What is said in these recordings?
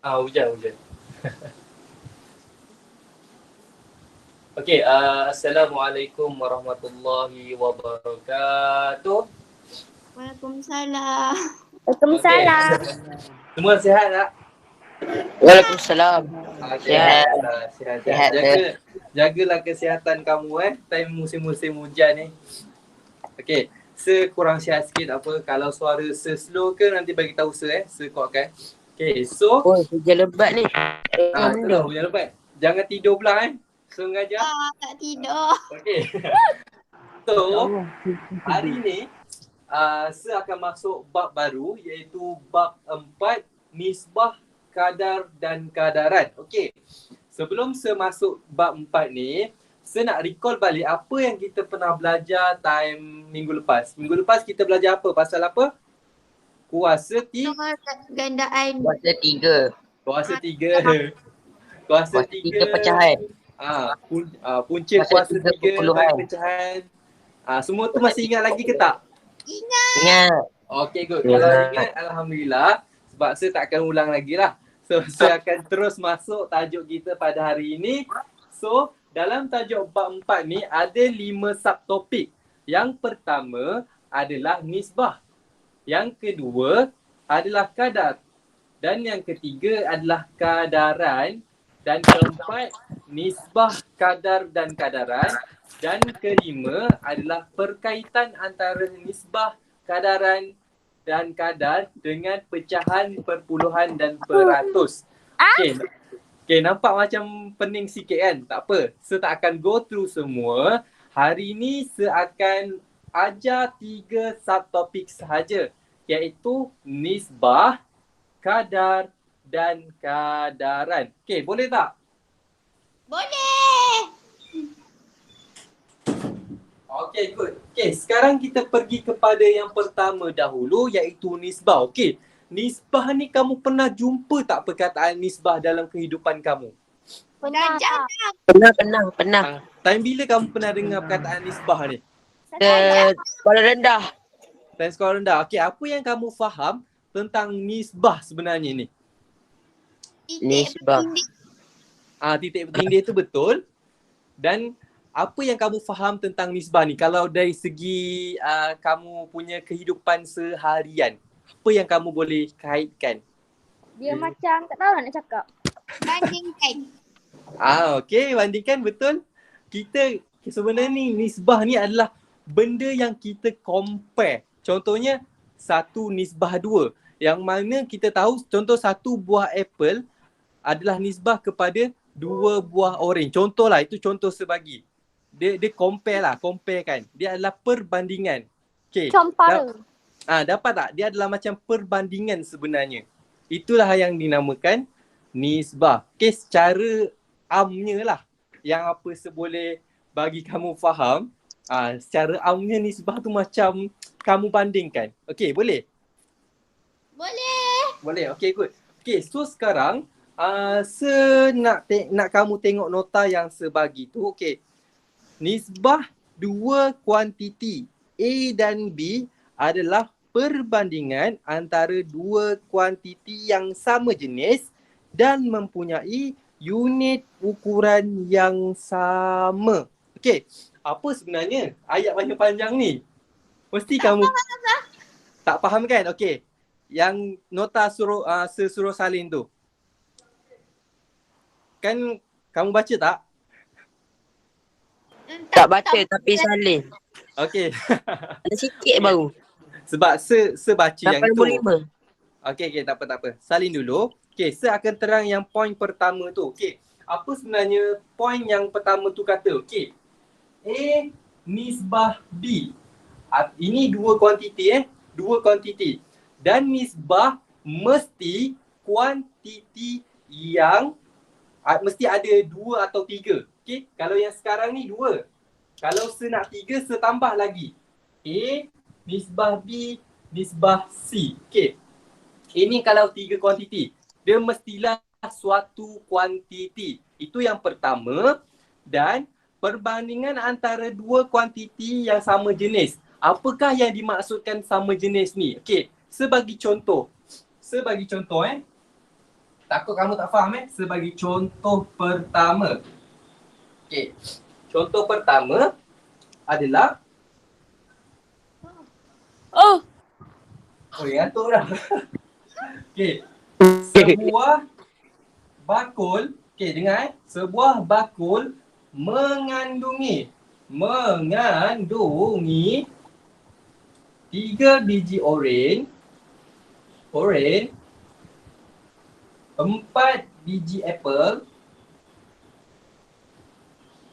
Hujan. Okey, Assalamualaikum warahmatullahi wabarakatuh. Waalaikumsalam. Okey. Semua sihat tak? Waalaikumsalam. Okey, Sihat. Sihat. Sihat, Jagalah kesihatan kamu time musim-musim hujan ni. Okey, sekurang sihat sikit tak apa. Kalau suara slow ke nanti bagi tahu kuatkan. Okey, so Oh, hujan lebat ni. itulah hujan lebat. Jangan tidur pula So mengajar. Tak tidur. Okey. So, hari ni saya akan masuk bab baru iaitu bab 4 nisbah, kadar dan kadaran. Okey. Sebelum saya masuk bab 4 ni, saya nak recall balik apa yang kita pernah belajar time minggu lepas. Minggu lepas kita belajar apa? Pasal apa? Kuasa Gandaan. Kuasa tiga pecahan. Punca kuasa 3 bagi pecahan. Semua tu masih ingat lagi ke tak? Ingat. Okay, good. Kalau ingat, Alhamdulillah. Sebab saya tak akan ulang lagi lah. So, saya akan terus masuk tajuk kita pada hari ini. So, dalam tajuk bab 4 ni ada 5 subtopik. Yang pertama adalah nisbah. Yang kedua adalah kadar. Dan yang ketiga adalah kadaran. Dan keempat, nisbah, kadar dan kadaran. Dan kelima adalah perkaitan antara nisbah, kadaran dan kadar dengan pecahan, perpuluhan dan peratus. Okay, nampak macam pening sikit kan? Tak apa, saya tak akan go through semua. Hari ni saya akan ajar 3 subtopik sahaja, iaitu nisbah, kadar dan kadaran. Okay, boleh tak? Boleh. Okay, good. Okay, sekarang kita pergi kepada yang pertama dahulu iaitu nisbah. Okay, nisbah ni kamu pernah jumpa tak perkataan nisbah dalam kehidupan kamu? Pernah. Time bila kamu pernah dengar perkataan nisbah ni? Sekolah rendah. Time sekolah rendah. Okay, apa yang kamu faham tentang nisbah sebenarnya ni? Nisbah. Titik bertindih tu betul. Dan apa yang kamu faham tentang nisbah ni? Kalau dari segi kamu punya kehidupan seharian, apa yang kamu boleh kaitkan? Dia macam tak tahu nak cakap. Bandingkan. Okay, bandingkan betul. Kita sebenarnya ni nisbah ni adalah benda yang kita compare. Contohnya 1 nisbah 2. Yang mana kita tahu contoh 1 buah apple adalah nisbah kepada 2 buah orange. Contohlah, itu contoh sebagi. Dia compare kan. Dia adalah perbandingan. Okay. Compare. Dapat tak? Dia adalah macam perbandingan sebenarnya. Itulah yang dinamakan nisbah. Okay, secara amnya lah. Yang apa boleh bagi kamu faham. Secara amnya nisbah tu macam kamu bandingkan. Okay, boleh? Boleh, okay, good. Okay, so sekarang nak kamu tengok nota yang sebagi tu. Okay, nisbah 2 kuantiti A dan B adalah perbandingan antara 2 kuantiti yang sama jenis dan mempunyai unit ukuran yang sama. Okay, apa sebenarnya ayat panjang-panjang ni? Mesti kamu tak faham kan? Okay, yang nota suruh salin tu. Kan kamu baca tak? Tak baca tapi salin. Okay. Ada sikit baru. Sebab saya baca yang tu. 85. Okay, tak apa. Salin dulu. Okay, saya akan terang yang poin pertama tu. Okay, apa sebenarnya poin yang pertama tu kata? Okay, A nisbah B. Ini 2 kuantiti 2 kuantiti. Dan nisbah mesti kuantiti yang mesti ada 2 atau 3. Okay, kalau yang sekarang ni 2. Kalau saya nak 3, saya tambah lagi. A nisbah B nisbah C. Okay, ini kalau 3 kuantiti. Dia mestilah suatu kuantiti. Itu yang pertama. Dan perbandingan antara 2 kuantiti yang sama jenis. Apakah yang dimaksudkan sama jenis ni? Okay, saya bagi contoh. Takut kamu tak faham sebagai contoh pertama. Okey. Contoh pertama adalah Oh, ngantuk dah. Okey. Sebuah bakul, okey dengar sebuah bakul mengandungi 3 biji oren, 4 biji apple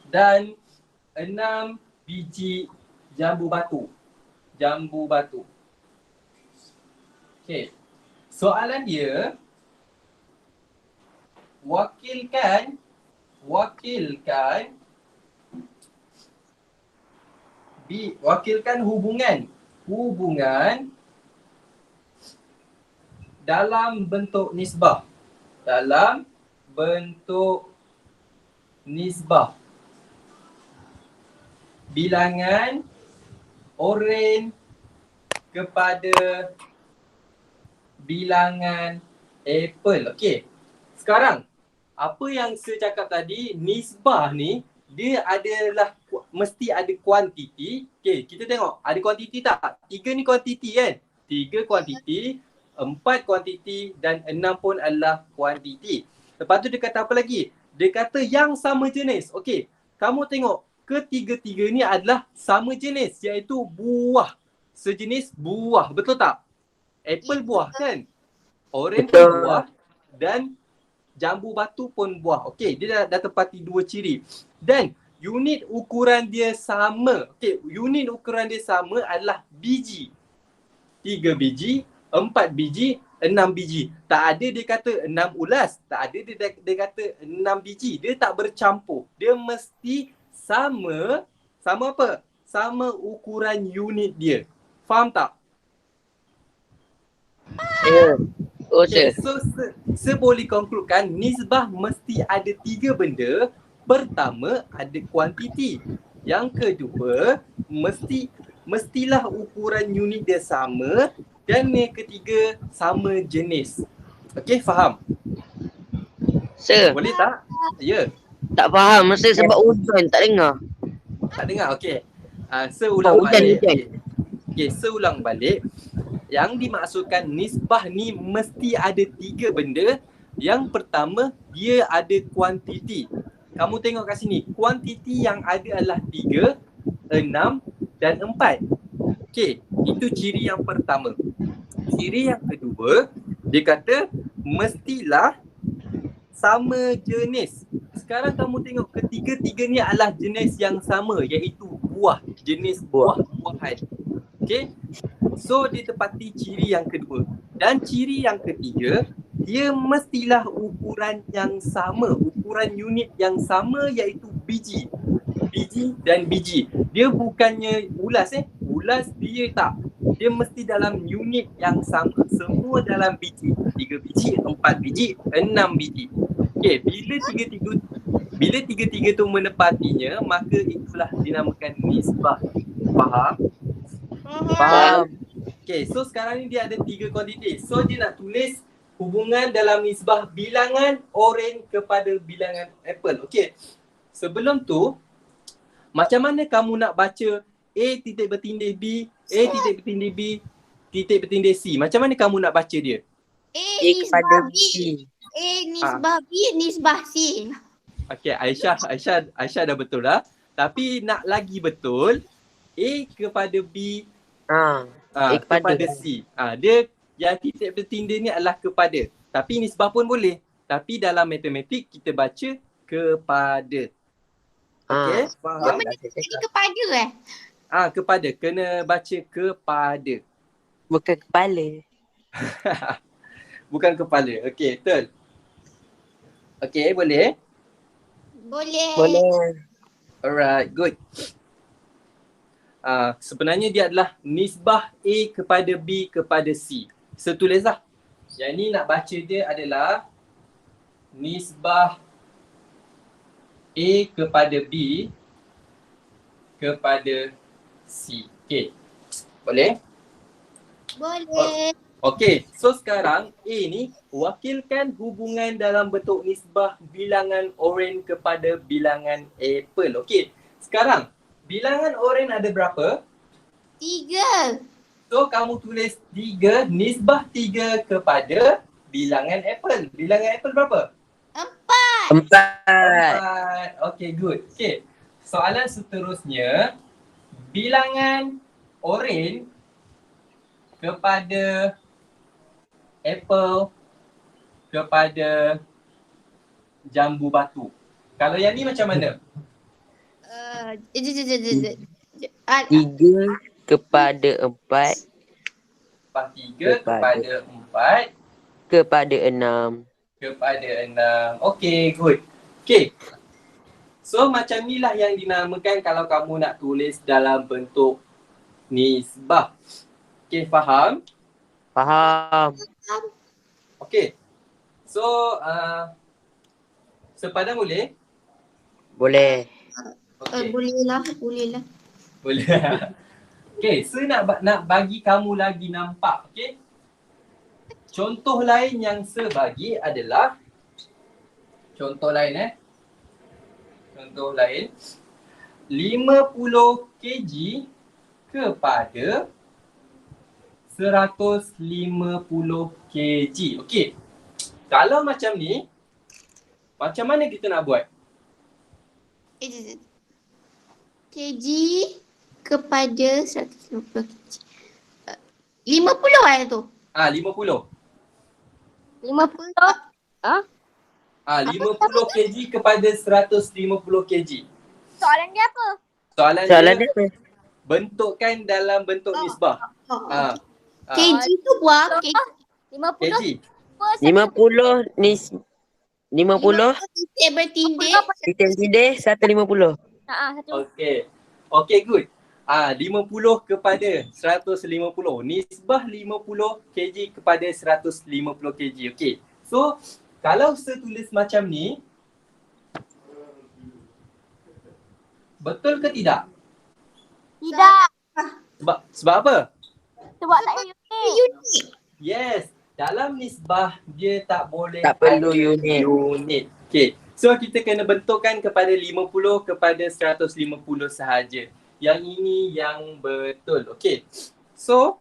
dan 6 biji jambu batu. Okey. Soalan dia, wakilkan hubungan dalam bentuk nisbah. Bilangan oren kepada bilangan apple. Okey. Sekarang apa yang saya cakap tadi, nisbah ni dia adalah mesti ada kuantiti. Okey, kita tengok ada kuantiti tak? 3 ni kuantiti kan? 3 kuantiti, 4 kuantiti dan 6 pun adalah kuantiti. Lepas tu dia kata apa lagi? Dia kata yang sama jenis. Okey, kamu tengok ketiga-tiga ni adalah sama jenis, iaitu buah. Sejenis buah, betul tak? Apple buah kan? Oren pun Betul. buah dan jambu batu pun buah. Okey, dia dah tepati 2 ciri. Dan unit ukuran dia sama. Okey, unit ukuran dia sama adalah biji. 3 biji, 4 biji, 6 biji. Tak ada dia kata 6 ulas. Tak ada dia kata 6 biji. Dia tak bercampur. Dia mesti sama apa? Sama ukuran unit dia. Faham tak? Ya. Oh, Okay, sir. so saya boleh konkludkan nisbah mesti ada 3 benda. Pertama ada kuantiti. Yang kedua mestilah ukuran unit dia sama. Dan yang ketiga sama jenis. Okey, faham? Sir, Boleh tak? Ya. tak faham. Masa sebab hujan tak dengar. Tak dengar? Okey. Saya ulang Hujan, balik. hujan. Okey, saya ulang balik. Yang dimaksudkan nisbah ni mesti ada 3 benda. Yang pertama, dia ada kuantiti. Kamu tengok kat sini, kuantiti yang ada adalah 3, 6 dan 4. Okey, itu ciri yang pertama. Ciri yang kedua, dia kata mestilah sama jenis. Sekarang kamu tengok ketiga-tiga ni adalah jenis yang sama, iaitu buah, jenis buah-buahan. Okey. So dia tepati ciri yang kedua. Dan ciri yang ketiga, dia mestilah ukuran yang sama, ukuran unit yang sama, iaitu biji. Biji dan biji. Dia bukannya ulas ulas dia tak. Dia mesti dalam unit yang sama. Semua dalam biji. 3 biji, 4 biji, 6 biji. Okey, bila tiga-tiga tu menepatinya, maka itulah dinamakan nisbah. Faham? Faham. Okay, so sekarang ni dia ada 3 kuantiti. So dia nak tulis hubungan dalam nisbah bilangan oren kepada bilangan apple. Okay, sebelum tu, macam mana kamu nak baca A titik bertindih B, A titik bertindih B, titik bertindih C? Macam mana kamu nak baca dia? A A kepada nisbah B. B. A nisbah B, nisbah C. Okay, Aisyah dah betul lah. Tapi nak lagi betul, A kepada B, A kepada C. Dia yang titik bertindih ni adalah kepada. Tapi nisbah pun boleh. Tapi dalam matematik kita baca kepada. Okey, faham? Jadi kepada Kepada. Kena baca kepada. Bukan kepala. Bukan kepala. Okey, betul. Okey, boleh? Boleh. Alright, good. Sebenarnya dia adalah nisbah A kepada B kepada C. Setulislah. Yang ni nak baca dia adalah nisbah A kepada B kepada C. Okey. Boleh? Boleh. Okey, so sekarang A ni wakilkan hubungan dalam bentuk nisbah bilangan oren kepada bilangan apple. Okey, sekarang bilangan oren ada berapa? 3. So kamu tulis 3, nisbah 3 kepada bilangan apple. Bilangan apple berapa? 4. 4. 4. Okey, good. Okey, soalan seterusnya, bilangan oren kepada apple kepada jambu batu. Kalau yang ni macam mana? 3 kepada 4 Lepas 3 kepada 4 kepada 6. kepada 6. Okey, good. Okey. So macam ni lah yang dinamakan kalau kamu nak tulis dalam bentuk nisbah. Okey, faham? Faham. Okey. So sepadan boleh? Boleh. Okey. Boleh lah. Boleh. Okey, so nak bagi kamu lagi nampak, okey? Contoh lain yang saya bagi adalah contoh lain Contoh lain 50 kg kepada 150 kg. Okey. Kalau macam ni, macam mana kita nak buat? kg kepada 150 kg. 50 lah tu. 50. 50. 50 kg kepada 150 kg. Soalan dia apa? Soalan Soalan dia dia apa? bentukkan dalam bentuk nisbah. Oh, Ah, kg tu buat kg. 50 kg. 50 nis 50 Titik bertindih. titik tindih 150. Satu. Okey. Okey, good. 50 kepada 150. Nisbah 50 kg kepada 150 kg. Okey. So, kalau saya tulis macam ni, betul ke tidak? Tidak. Sebab apa? Sebab tak unik. Yes. Dalam nisbah, dia tak boleh Tak perlu ada unit. Okey. So, kita kena bentukkan kepada 50 kepada 150 sahaja. Yang ini yang betul. Okey. So,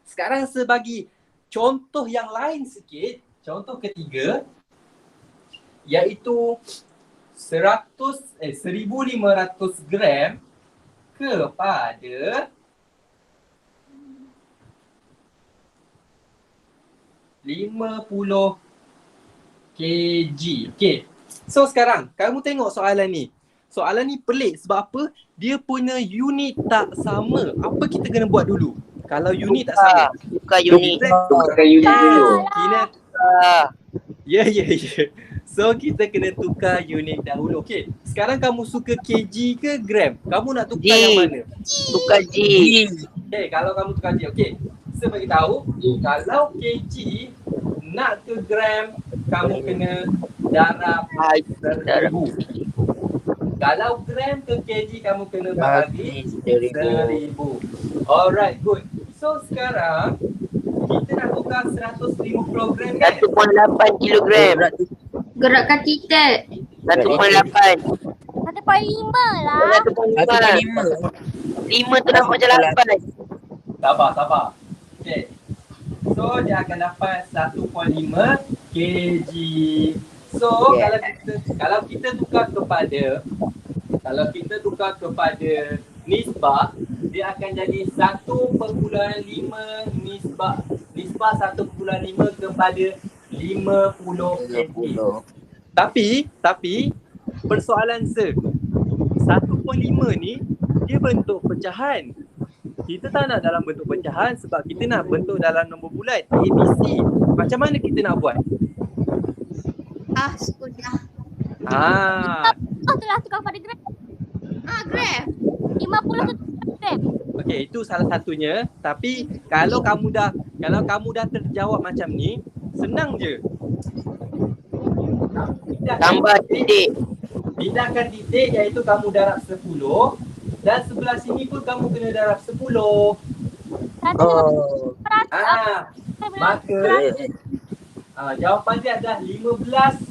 sekarang saya bagi contoh yang lain sikit. Contoh ketiga, iaitu 1500 gram kepada 50 kg. Okey. So sekarang kamu tengok soalan ni. Soalan ni pelik sebab apa? Dia punya unit tak sama. Apa kita kena buat dulu? Kalau unit tak sama. Bukan unit. Tukar unit dulu. Kena Ya. So kita kena tukar unit dahulu. Okey. Sekarang kamu suka kg ke gram? Kamu nak tukar G. yang mana? Tukar G. Okey, kalau kamu tukar G. Okey. Saya bagi tahu, kalau kg nak ke gram, kamu kena darab 1000. Kalau gram ke kg, kamu kena bagi 1000. Alright, good. So sekarang kita nak tukar 150 gram kan? 1.8 kilogram. Gerakkan titik. 1.8. 1.5 lah. 1.5. 5 tu nampak macam 8. Sabar. Okay. So dia akan dapat 1.5 kg. So kalau kita tukar kepada nisbah, dia akan jadi 1.5 nisbah 1.5 kepada 50 kg. Tapi persoalan saya, 1.5 ni dia bentuk pecahan. Kita tak nak dalam bentuk pecahan sebab kita nak bentuk dalam nombor bulat ABC. Macam mana kita nak buat? Sudah. Itulah tukar pada gram. Grab. 50 tu gram. Okey, itu salah satunya. Tapi kalau kamu dah terjawab macam ni, senang je. Tambah titik. Pindahkan titik iaitu kamu darab 10 dan sebelah sini pun kamu kena darab 10. 150 Maka jawapan dia adalah 15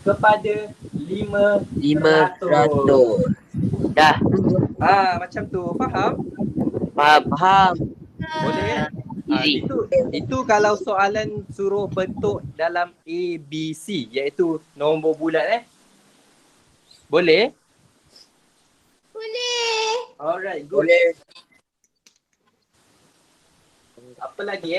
kepada 500. Dah. Macam tu. Faham? Faham. Boleh? Easy. Itu kalau soalan suruh bentuk dalam A, B, C iaitu nombor bulat Boleh? Boleh. Alright, good. Boleh. Apa lagi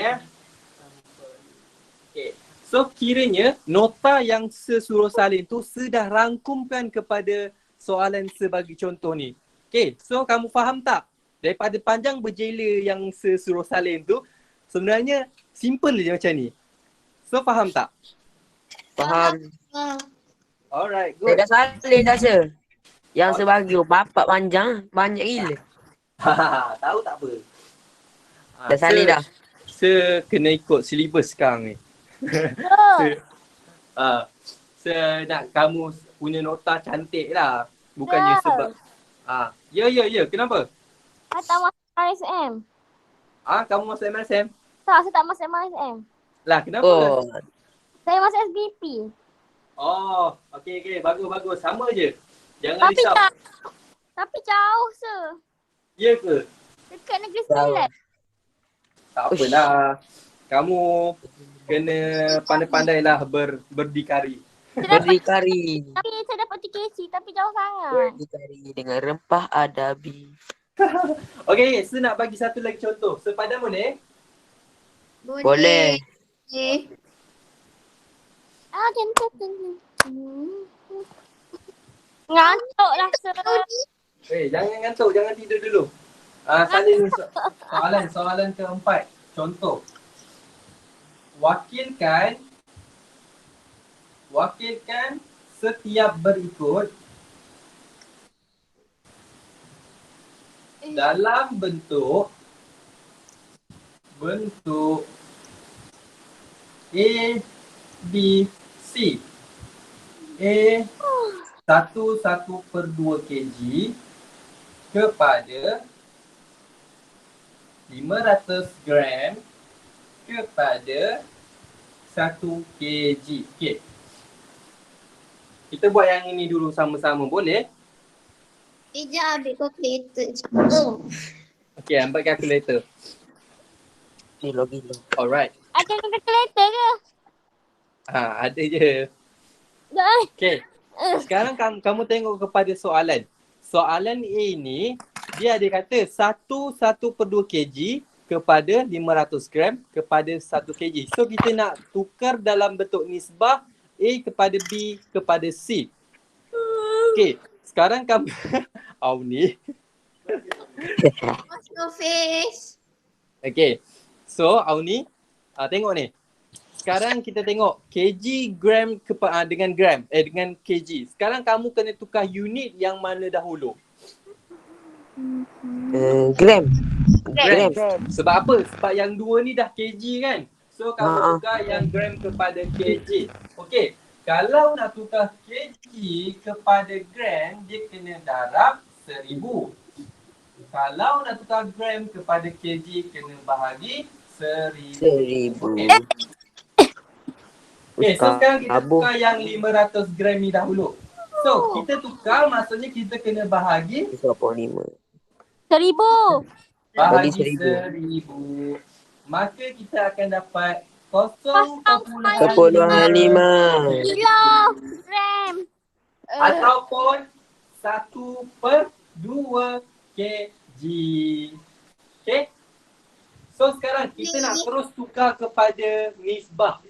Okay. So kiranya nota yang sesuruh salin tu sudah rangkumkan kepada soalan sebagai contoh ni. Okay, so kamu faham tak? Daripada panjang berjela yang sesuruh salin tu sebenarnya simple je macam ni. So faham tak? Faham. Alright, Saya good. dah salin dah sir. Yang sebagi bapak panjang banyak gila. Tahu tak apa? Dah salin dah. Kena ikut silibus sekarang ni. Oh. Nak kamu punya nota cantik lah. Bukannya sebab Ya, kenapa? Saya tak masuk MSM. Kamu masuk MSM? Tak, saya tak masuk MSM. Lah, kenapa? Oh. Saya masuk SBP. Oh, okey, bagus. Sama je. Jangan Tapi risau. Tapi jauh sir. Ya ke? Dekat Negeri Sembilan. Tak apalah. Kamu kena pandai-pandailah berdikari. Berdikari. Tapi saya dapat TKC tapi jauh sangat. Berdikari dengan rempah adabi. Okey, saya nak bagi satu lagi contoh. Sepadamu ni. Boleh. Cantik. Ngantuk lah sir. Jangan ngantuk, jangan tidur dulu. Salin soalan keempat. Contoh. Wakilkan setiap berikut dalam bentuk A, B, C. A 1/2 kg kepada 500 gram kepada 1 kg. Okay. Kita buat yang ini dulu sama-sama, boleh? Sekejap ambil calculator. Okay, ambil calculator. Gila. Alright. Ada kalkulator ke? Ada je. Dah. Okay. Sekarang kamu tengok kepada soalan. Soalan A ni, dia ada kata 1/2 kg kepada 500 gram kepada 1 kg. So kita nak tukar dalam bentuk nisbah A kepada B kepada C. Okay. Sekarang kamu ni. What's your face? Okay. So Auni, tengok ni. Sekarang kita tengok kg gram dengan gram dengan kg. Sekarang kamu kena tukar unit yang mana dahulu? Gram. Sebab apa? Sebab yang dua ni dah kg kan? So kamu tukar yang gram kepada kg. Okey. Kalau nak tukar kg kepada gram, dia kena darab 1000. Kalau nak tukar gram kepada kg, kena bahagi 1000. Okay, so sekarang kita tukar yang 500 gram ni dahulu. So, kita tukar maksudnya kita kena bahagi 1,5. 1000. bahagi Bagi 1000. Maka kita akan dapat 0,5 Kilogram. ataupun 1/2 kg. Okay? So sekarang kita nak terus tukar kepada nisbah.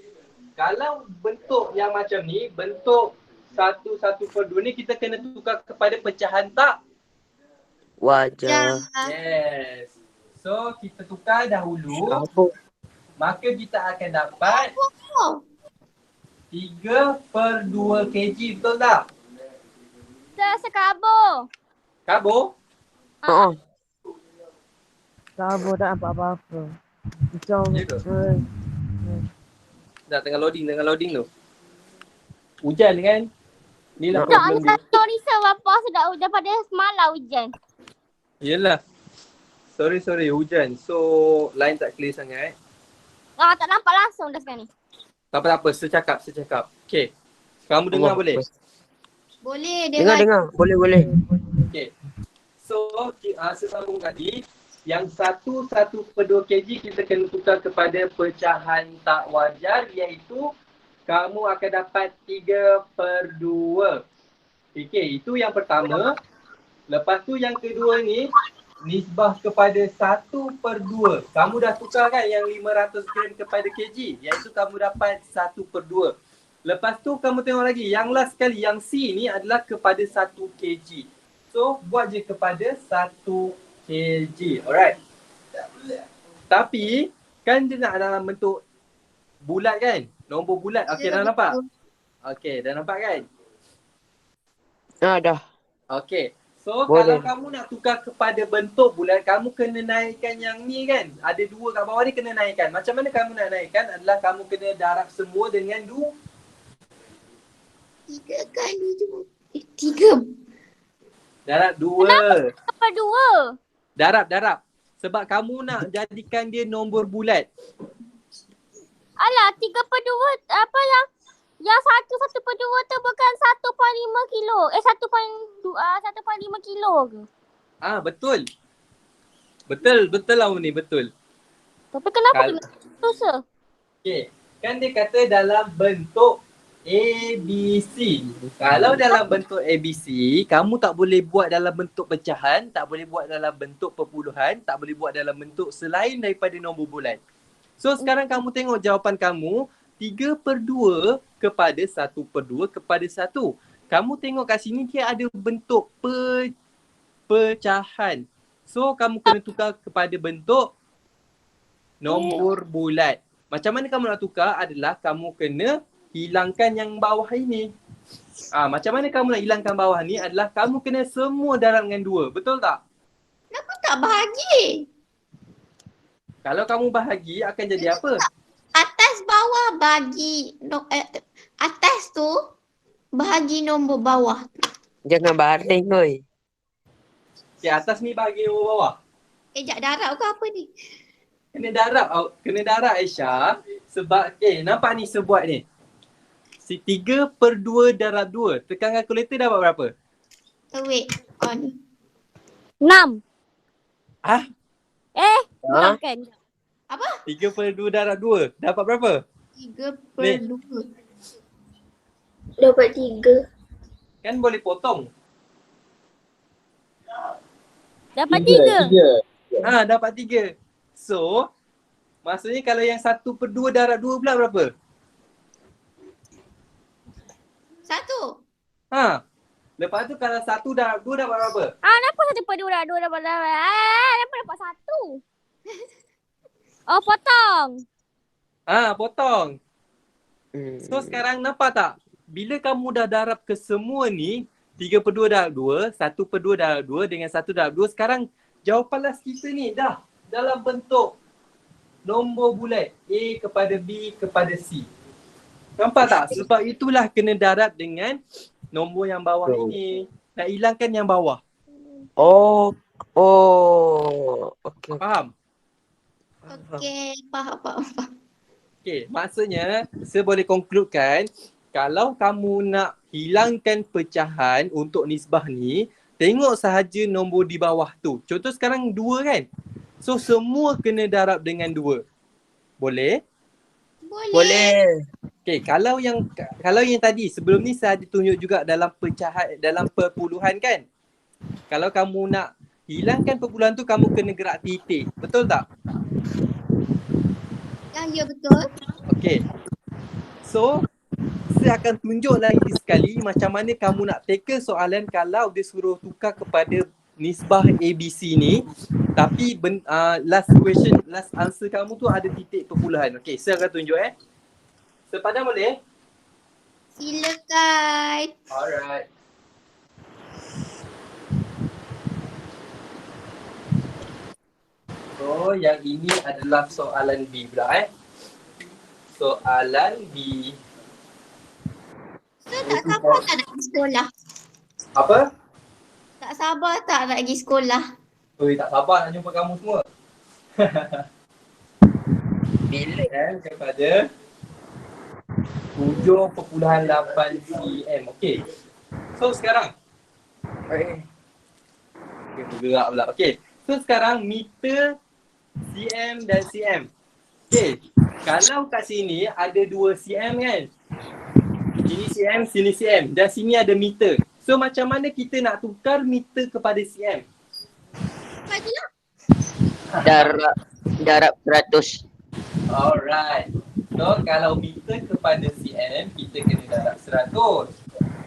Kalau bentuk yang macam ni, bentuk 1/2 ni kita kena tukar kepada pecahan tak? Wajah. Yes. So kita tukar dahulu. Apa? Maka kita akan dapat 3/2 kg, betul tak? Sekabur. Kabur? Kabur tak nampak apa-apa. Macam Ya ke? Dah tengah loading tu. Hujan kan? Ni lah Tak, problem ni dia. satu ni sebab apa sudah hujan pada semalam hujan. Yelah. Sorry hujan. So line tak clear sangat. Tak nampak langsung dah sekarang ni. Tak apa-apa, secakap. Okay. Kamu dengar boleh? Boleh Dengar. Boleh. Okay. So sesambung tadi, yang 1/2 kg kita kena tukar kepada pecahan tak wajar, iaitu kamu akan dapat 3/2. Okay, itu yang pertama. Lepas tu yang kedua ni, nisbah kepada 1/2. Kamu dah tukar kan yang 500 gram kepada kg, iaitu kamu dapat 1/2. Lepas tu kamu tengok lagi, yang last sekali, yang C ni adalah kepada 1 kg. So buat je kepada 1 kg. Alright. Tapi kan dia nak dalam bentuk bulat kan? Nombor bulat. Okey, dah nampak? Okey, dah nampak kan? Dah. Okey. So Boleh. kalau kamu nak tukar kepada bentuk bulat, kamu kena naikkan yang ni kan? Ada 2 kat bawah ni kena naikkan. Macam mana kamu nak naikkan? Adalah kamu kena darab semua dengan 3 kali tu. 3. darab 2. Apa 2? Darab. Sebab kamu nak jadikan dia nombor bulat. Alah 3/2 apa yang 1/2 tu bukan 1.5 kilo. 1.5 kilo ke? Betul. Betul lah ni, betul. Tapi kenapa Kal- kena susah? Okey. Kan dia kata dalam bentuk ABC. Kalau dalam bentuk ABC, kamu tak boleh buat dalam bentuk pecahan, tak boleh buat dalam bentuk perpuluhan, tak boleh buat dalam bentuk selain daripada nombor bulat. So sekarang kamu tengok jawapan kamu 3/2 kepada 1/2 kepada 1. Kamu tengok kat sini dia ada bentuk pecahan. So kamu kena tukar kepada bentuk nombor bulat. Macam mana kamu nak tukar adalah kamu kena hilangkan yang bawah ini. Macam mana kamu nak hilangkan bawah ni adalah kamu kena semua darab dengan 2. Betul tak? Kenapa tak bahagi? Kalau kamu bahagi akan jadi apa? Atas bawah bagi atas tu bahagi nombor bawah. Jangan baring oi. Okay, atas ni bahagi nombor bawah. Sekejap darab ke apa ni? Kena darab Aisyah. Sebab nampak ni sebuat ni. Si 3/2 darab 2. Tekan kalkulator dapat berapa? Wait. On. 6. Ah, Bukan kan? 3/2 darab 2. Dapat berapa? 3/2. Dapat 3. Kan boleh potong. Dapat 3. Dapat 3. So, maksudnya kalau yang 1/2 darab 2 pula berapa? 1. Lepas tu kalau 1 darab 2 dapat berapa? Kenapa 1/2 dapat kenapa dapat 1? Oh, potong. Potong. So sekarang nampak tak? Bila kamu dah darab ke semua ni, 3/2 darab 2, 1/2 darab 2 dengan 1 darab 2, sekarang jawapan last kita ni dah dalam bentuk nombor bulat A kepada B kepada C. Nampak tak? Sebab itulah kena darab dengan nombor yang bawah ini. Nak hilangkan yang bawah. Okey. Faham? Okey, faham. Okay, maksudnya saya boleh concludekan kalau kamu nak hilangkan pecahan untuk nisbah ni, tengok sahaja nombor di bawah tu. Contoh sekarang 2 kan? So semua kena darab dengan 2. Boleh? Boleh. Okay, kalau yang tadi sebelum ni saya ada tunjuk juga dalam pecahan, dalam perpuluhan kan? Kalau kamu nak hilangkan perpuluhan tu, kamu kena gerak titik. Betul tak? Ya, betul. Okay. So, saya akan tunjuk lagi sekali macam mana kamu nak tackle soalan kalau dia suruh tukar kepada nisbah ABC ni, tapi last question, last answer kamu tu ada titik perpuluhan. Okay, saya akan tunjuk Sepadan boleh? Silakan. Alright. So, yang ini adalah soalan B pula Soalan B. So, tak sabar tak nak pergi sekolah? Apa? Tak sabar tak nak pergi sekolah? Oi, tak sabar nak jumpa kamu semua. Bila? Kepada 7.8 cm. Okey. So sekarang bergerak pula. Okey. So sekarang meter, cm dan cm. Okey. Kalau kat sini ada 2 cm kan? Sini cm dan sini ada meter. So macam mana kita nak tukar meter kepada cm? Bagilah. Darab 100. Alright. So kalau meter kepada cm, kita kena darab 100.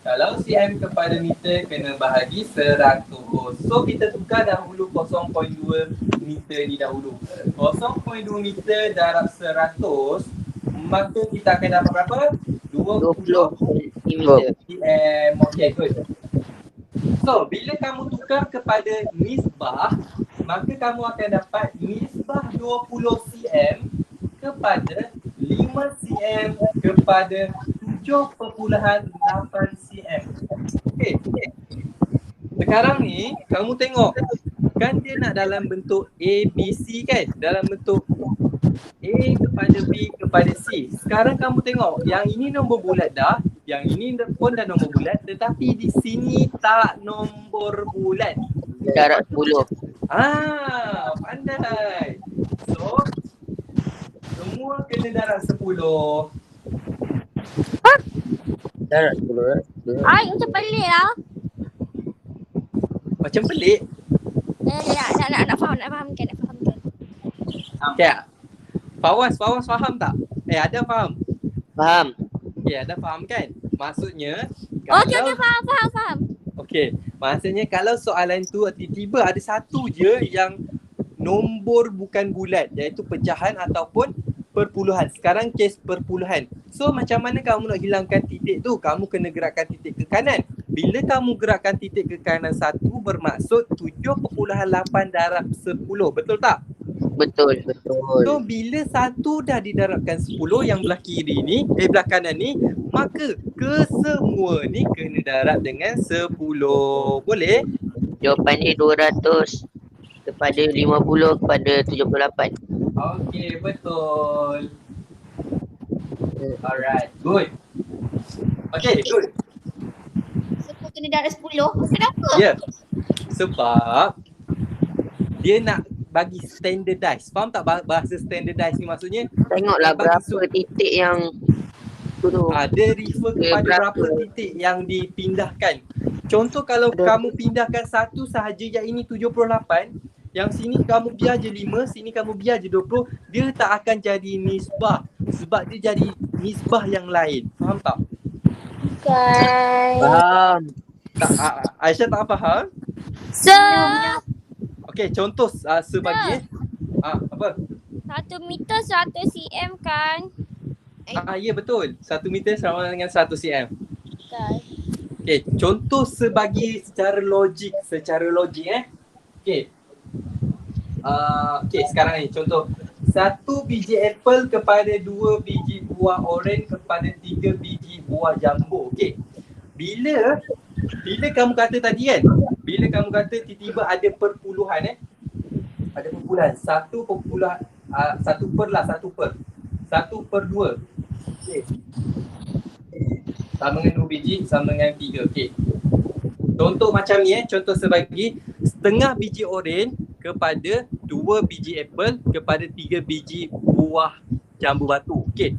Kalau cm kepada meter, kena bahagi 100. So kita tukar dahulu 0.2 meter ni dahulu. 0.2 meter darab 100, maka kita akan dapat berapa? 20 cm. cm. Okay, good. So, bila kamu tukar kepada nisbah, maka kamu akan dapat nisbah 20 cm kepada 5 cm kepada 7.8 cm. Okey. Sekarang ni kamu tengok, kan dia nak dalam bentuk A, B, C kan? Dalam bentuk A kepada B kepada C. Sekarang kamu tengok, yang ini nombor bulat dah, yang ini pun dah nombor bulat, tetapi di sini tak nombor bulat. Darab 10. Pandai. So, semua kena darab 10. Darab 10. Ai, macam pelik lah. Macam pelik. Nak fahamkan. Okay. Fawaz faham tak? Adam faham? Faham? Okay, Adam faham kan? Maksudnya Okey, faham. Okay, maksudnya kalau soalan tu tiba-tiba ada satu je yang nombor bukan bulat, iaitu pecahan ataupun perpuluhan. Sekarang kes perpuluhan. So macam mana kamu nak hilangkan titik tu? Kamu kena gerakkan titik ke kanan. Bila kamu gerakkan titik ke kanan satu, bermaksud 7.8 darab 10. Betul tak? Betul. So bila satu dah didarabkan 10 yang belah kiri ni, belah kanan ni, maka kesemua ni kena darab dengan 10. Boleh? Jawapan dia 200 kepada 50 kepada 78. Okey, betul. Alright, good. Okay, good. Semua kena darab 10. Kenapa? Ya. Sebab dia nak bagi standardize. Faham tak bahasa standardize ni maksudnya? Tengoklah Bagi berapa titik yang tu. Dia refer kepada berapa titik yang dipindahkan. Contoh kalau kamu pindahkan satu sahaja, yang ini 78, yang sini kamu biar je 5, sini kamu biar je 20, dia tak akan jadi nisbah. Sebab dia jadi nisbah yang lain. Faham tak? Faham. Tak, Aisyah tak faham? Okey, contoh sebagai apa? 1 meter 100 cm kan? Ya betul. 1 meter sama dengan 100 cm. Betul. Okey, contoh sebagai secara logik Okey. Okey, sekarang ni contoh 1 biji apple kepada 2 biji buah oren kepada 3 biji buah jambu. Okey. Bila kamu kata tadi kan, bila kamu kata tiba-tiba ada perpuluhan ada perpuluhan 1 per 2. Okey. Sama dengan 2 biji, sama dengan 3. Okey. Contoh macam ni contoh sebagai setengah biji oren kepada 2 biji apple kepada 3 biji buah jambu batu. Okey.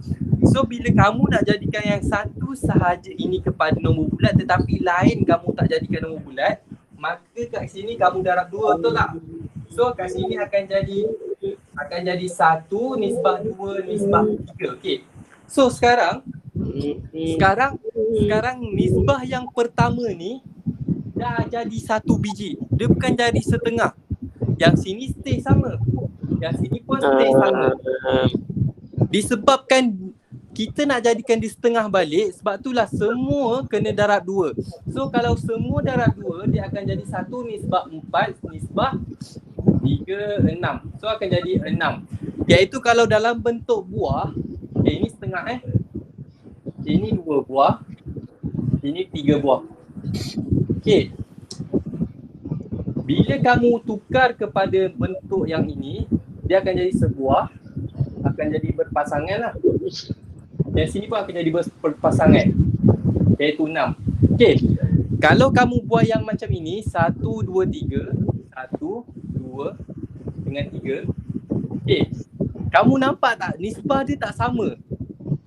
So bila kamu nak jadikan yang satu sahaja ini kepada nombor bulat tetapi lain kamu tak jadikan nombor bulat, maka kat sini kamu darab 2, betul tak? So kat sini akan jadi 1 nisbah 2 nisbah 3. Okey. So sekarang nisbah yang pertama ni dah jadi 1 biji. Dia bukan jadi setengah. Yang sini stay sama. Yang sini pun stay sama. Disebabkan kita nak jadikan dia setengah balik, sebab itulah semua kena darab 2. So kalau semua darab 2, dia akan jadi 1 nisbah 4 nisbah 3, 6. So akan jadi 6. Iaitu kalau dalam bentuk buah, ini setengah ini 2 buah, ini 3 buah. Okey. Bila kamu tukar kepada bentuk yang ini, dia akan jadi sebuah, akan jadi berpasangan lah. Yang sini pun akan jadi berpasangan, iaitu 6. Okey, kalau kamu buat yang macam ini, 1, 2, 3, 1, 2 dengan 3. Okey, kamu nampak tak nisbah dia tak sama?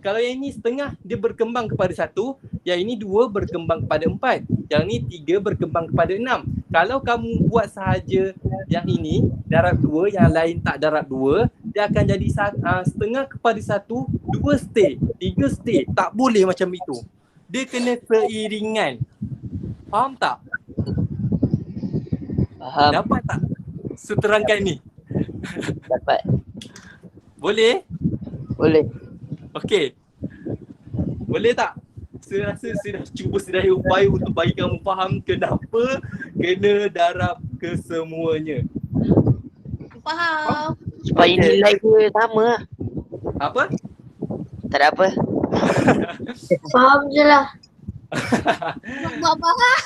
Kalau yang ini setengah, dia berkembang kepada 1, yang ini 2 berkembang kepada 4, yang ini 3 berkembang kepada 6. Kalau kamu buat sahaja yang ini darab 2, yang lain tak darab 2, dia akan jadi setengah kepada 1, 2 stay, 3 stay. Tak boleh macam itu. Dia kena seiringan. Faham tak? Faham. Dapat tak seterangkan ni? Dapat. Boleh? Boleh. Okey. Boleh tak? Saya rasa saya dah cuba sedaya upaya untuk bagi kamu faham kenapa kena darab kesemuanya. Faham. Supaya Okey. nilai dia sama lah. Apa? Tak ada apa. Faham je lah. Buat faham.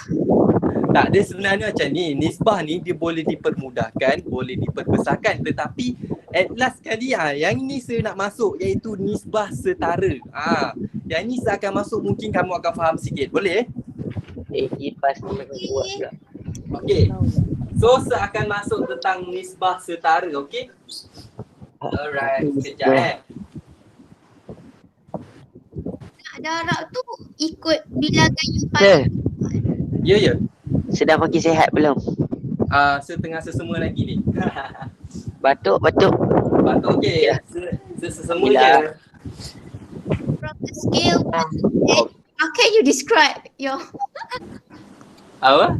Tak, dia sebenarnya macam ni. Nisbah ni dia boleh dipermudahkan, boleh diperbesarkan. Tetapi at last sekali yang ni saya nak masuk iaitu nisbah setara. Yang ni saya akan masuk, mungkin kamu akan faham sikit. Boleh? Pasti memang buat pula. Okey. So saya akan masuk tentang nisbah setara, okey? Alright, sekejap Darab tu ikut bilangan yang Sir, paling. Ya. sedang makin sihat belum? Setengah sesemua lagi ni. Batuk. Batuk okey. Ya. Sesemua Gila. je. From the scale 1 to 10, how can you describe your Apa?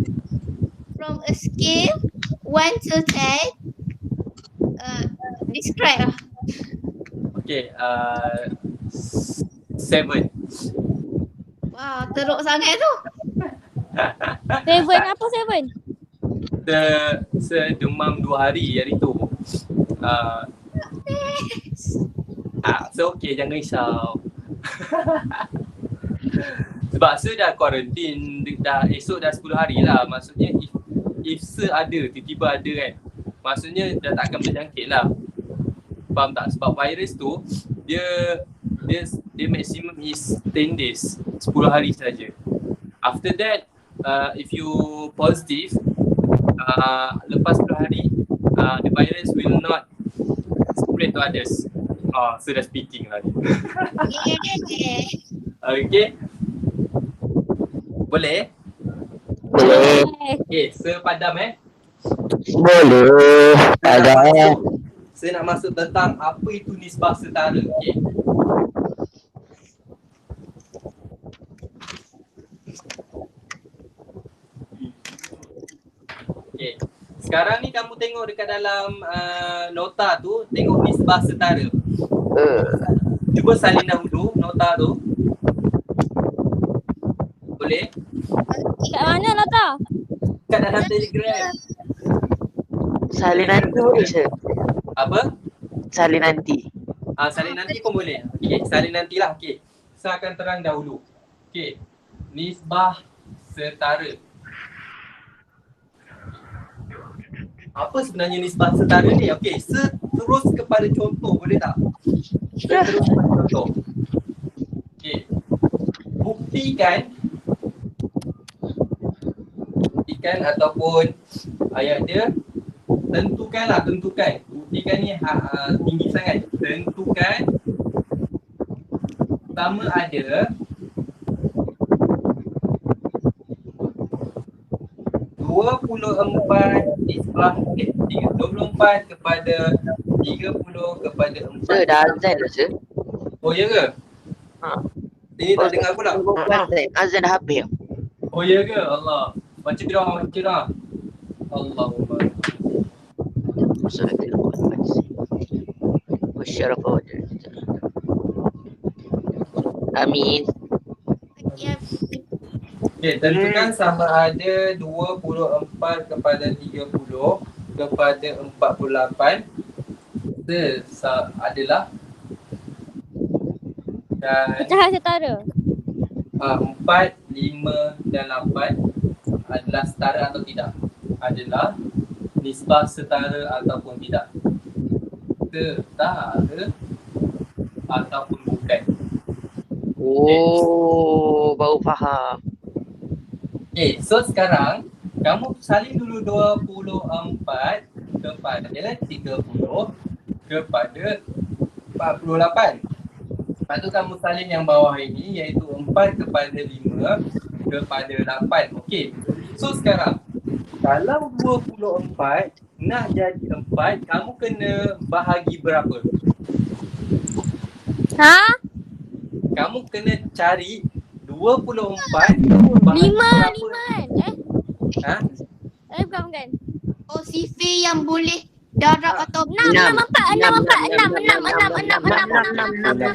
from a scale 1 to 10? Describe lah. Okey, 7. Wah, teruk sangat tu. 7 apa 7? Sedemam 2 hari tu. So okey, jangan risau. Sebab saya dah quarantine, esok dah 10 hari lah. Maksudnya if ada, tiba-tiba ada kan, maksudnya dah tak akan berjangkit lah. Faham tak? Sebab virus tu dia maximum is 10 days, 10 hari saja. After that, if you positive, lepas 10 hari, the virus will not spread to others. So dah speaking lah. Yeah. Okay. Boleh? Boleh. Okay, sepadam Boleh. Ada. Saya nak masuk tentang apa itu nisbah setara. Okay. Okay. Sekarang ni kamu tengok dekat dalam nota tu, tengok nisbah setara. Cuba salin dahulu nota tu. Boleh? Kat mana nota? Kat dalam Telegram. Salin nanti boleh sir? Apa? Salin nanti. Salin nanti pun boleh. Okey, salin nantilah. Okey. Saya akan terang dahulu. Okey. Nisbah setara. Apa sebenarnya nisbah setara ni? Okey, terus kepada contoh boleh tak? Terus kepada contoh. Okey. Buktikan ataupun ayat dia, tentukan. Buktikan ni tinggi sangat. Tentukan sama ada 24 nisbah 24 kepada 30 kepada 4. Sir, dah azan dah sir. Oh ya ke? Ini tak dengar pula. Azan dah habis. Oh ya ke? Allah. Baca doa. Allahumma. Amin. Okey, tentukan sama ada 24 kepada 30 kepada 48 adalah dan Pecahan setara. 4, 5 dan 8 adalah setara atau tidak. adalah nisbah setara ataupun tidak. Setara ataupun bukan. Oh, baru faham. Okay, so sekarang kamu salin dulu 24 kepada 30 kepada 48. Lepas tu kamu salin yang bawah ini iaitu 4 kepada 5 kepada 8. Okey. So sekarang kalau 24 nak jadi 4, kamu kena bahagi berapa? Ha? Kamu kena cari 24 kamu bahagi Lima berapa? kan? Ha? Bukan. Oh, sifir yang boleh darab atau Enam. Enam.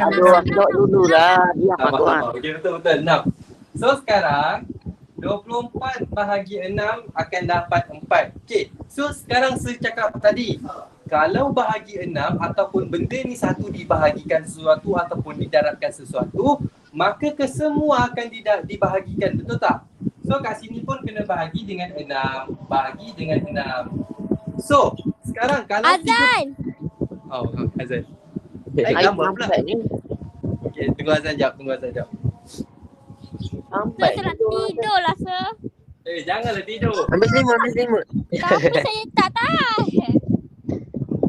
Aduh, aku dulu lah. Diam Sabar, aku. sabar. Okey, betul-betul 6. So sekarang 24 bahagi 6 akan dapat 4. Okey. So sekarang saya cakap tadi, kalau bahagi 6 ataupun benda ni satu dibahagikan sesuatu ataupun didarabkan sesuatu, maka kesemua akan dibahagikan, betul tak? So kat sini pun kena bahagi dengan 6, bahagi dengan 6. So sekarang kalau Azan. Oh, Azan. Ai, Lama pula. sampai ni. Okey, tunggu Azan jap. Sampai. Saya nak tidur lah, sir. Janganlah tidur. Ambil selimut. Tapi saya tak tahan.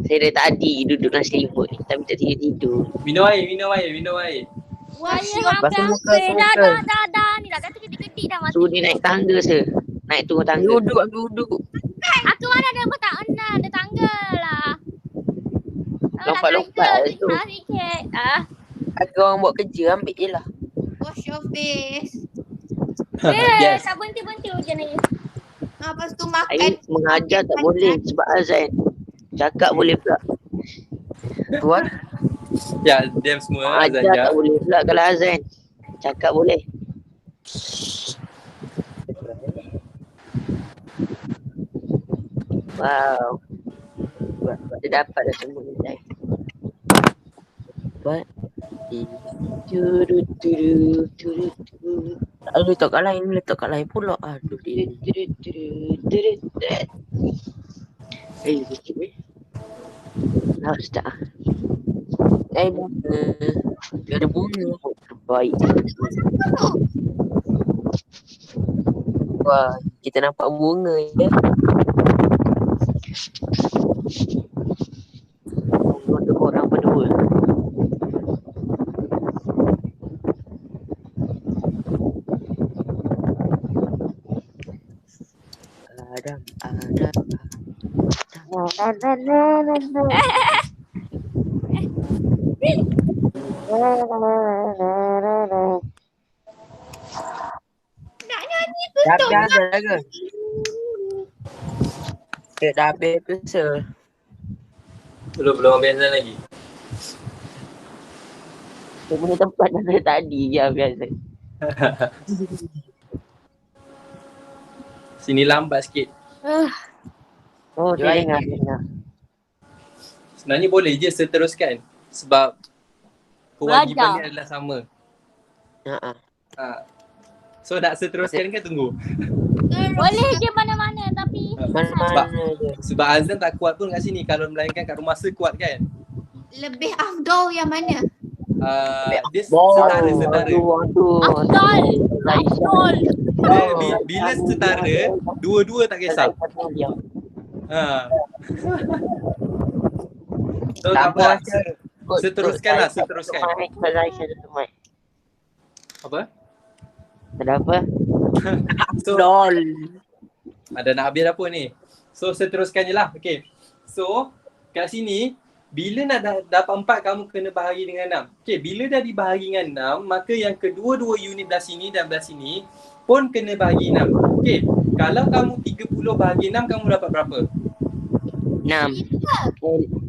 Saya dari tadi duduk dalam selimut ni. Tapi tak tidur. Minum air. Saya Basuh muka, hampir basuh muka. dah ni dah kata kedik-kedik dah mati. Suruh dia naik tangga se. Naik turun tangga. Duduk. Aku mana ada tak enam, ada tangga lah. Lompat-lompat tu. Sikit. Aku orang buat kerja, ambil je lah. wash your face. Yes. Tak berhenti-berhenti hujan ni. Lepas tu makan. Air mengajar tak boleh sebab azan. Cakap boleh pula. Tuan, Ya, diam semua Azan ajar jap. tak boleh pula kalau azan. Cakap boleh. Wow. Dia dapat dah semua nilai. Buat. Letak kat lain pula. Aduh dia. Sikit ni. Harus tak? Bunga. Dia ada bunga. Baik. Wah, kita nampak bunga ya. Untuk orang berdua. Adam. Dah ada ke? Dah habis tu sir. Belum habis Azan lagi. Dia punya tempat dari tadi je biasa. Sini lambat sikit. Oh, dia Right. dengar. Sebenarnya boleh je seteruskan sebab kewajipan dia adalah sama. Ha. So nak seteruskan ke tunggu? Boleh je mana-mana tapi Mana-mana je. Sebab Azan tak kuat pun kat sini. Kalau melainkan kat rumah saya kuat kan? Lebih afdal yang mana? Dia setara. Afdal. Bila setara, dua-dua tak kisah. So tak apa. Seteruskan. Apa? Ada apa? So LOL. ada nak habis apa ni? So seteruskan je lah. Okay. So kat sini bila nak dapat 4 kamu kena bahagi dengan 6. Okay, bila dah dibahagi dengan 6, maka yang kedua-dua unit belah sini dan belah sini pun kena bahagi 6. Okay, kalau kamu 30 bahagi 6 kamu dapat berapa? 6.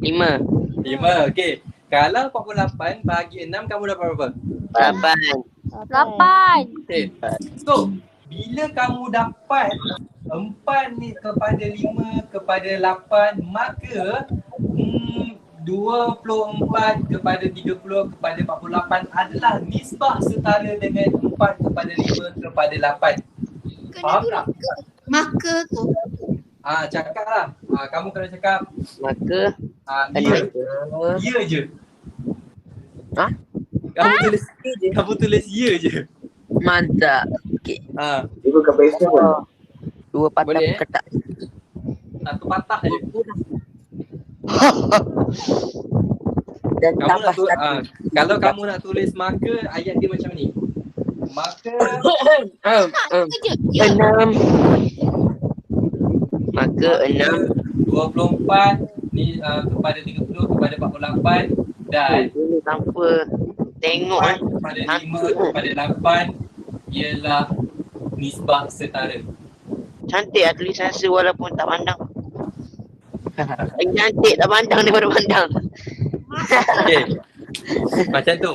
5. 5. Okay. Kalau 48 bahagi 6 kamu dapat berapa? 8. 8. Okay. So, bila kamu dapat 4 ni kepada 5 kepada 8, maka 24 kepada 30 kepada 48 adalah nisbah setara dengan 4 kepada 5 kepada 8. Kena Faham dulu tak? ke? Maka tu. Cakap lah. Kamu kena cakap. Maka Ya. enam. Ya je. Hah? Kamu tulis ya je. Mantap. Okey. Dua patah Boleh, eh? ketak. Satu patah je. Dan Kamu tambah nak satu. kalau kamu nak tulis maka, ayat dia macam ni. Maka Kejut. Ya. Enam. Maka enam. 24 ni kepada 30 kepada 48 dan Ini tanpa tengok 4 kepada 5 kepada 8 ialah nisbah setara. Cantik lah tulisan se walaupun tak pandang. Lagi cantik tak pandang daripada pandang. Okey. Macam tu.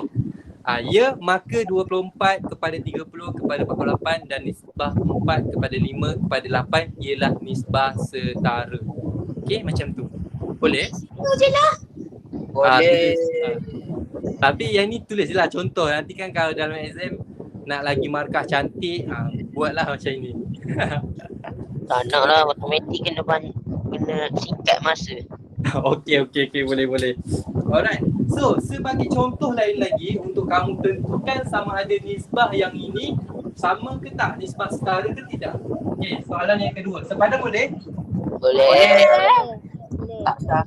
Ya, maka 24 kepada 30 kepada 48 dan nisbah 4 kepada 5 kepada 8 ialah nisbah setara. Okey, macam tu. Boleh? Tu je lah. Boleh. Tapi yang ni tulis je lah contoh. Nanti kan kalau dalam exam nak lagi markah cantik, buatlah macam ni. Tak nak lah, matematik kena singkat masa. Okey, boleh. Alright. So, sebagai contoh lain lagi untuk kamu tentukan sama ada nisbah yang ini sama ke tak, nisbah setara ke tidak. Okey, soalan yang kedua. Sepadan boleh? Boleh. Boleh. Tak sah.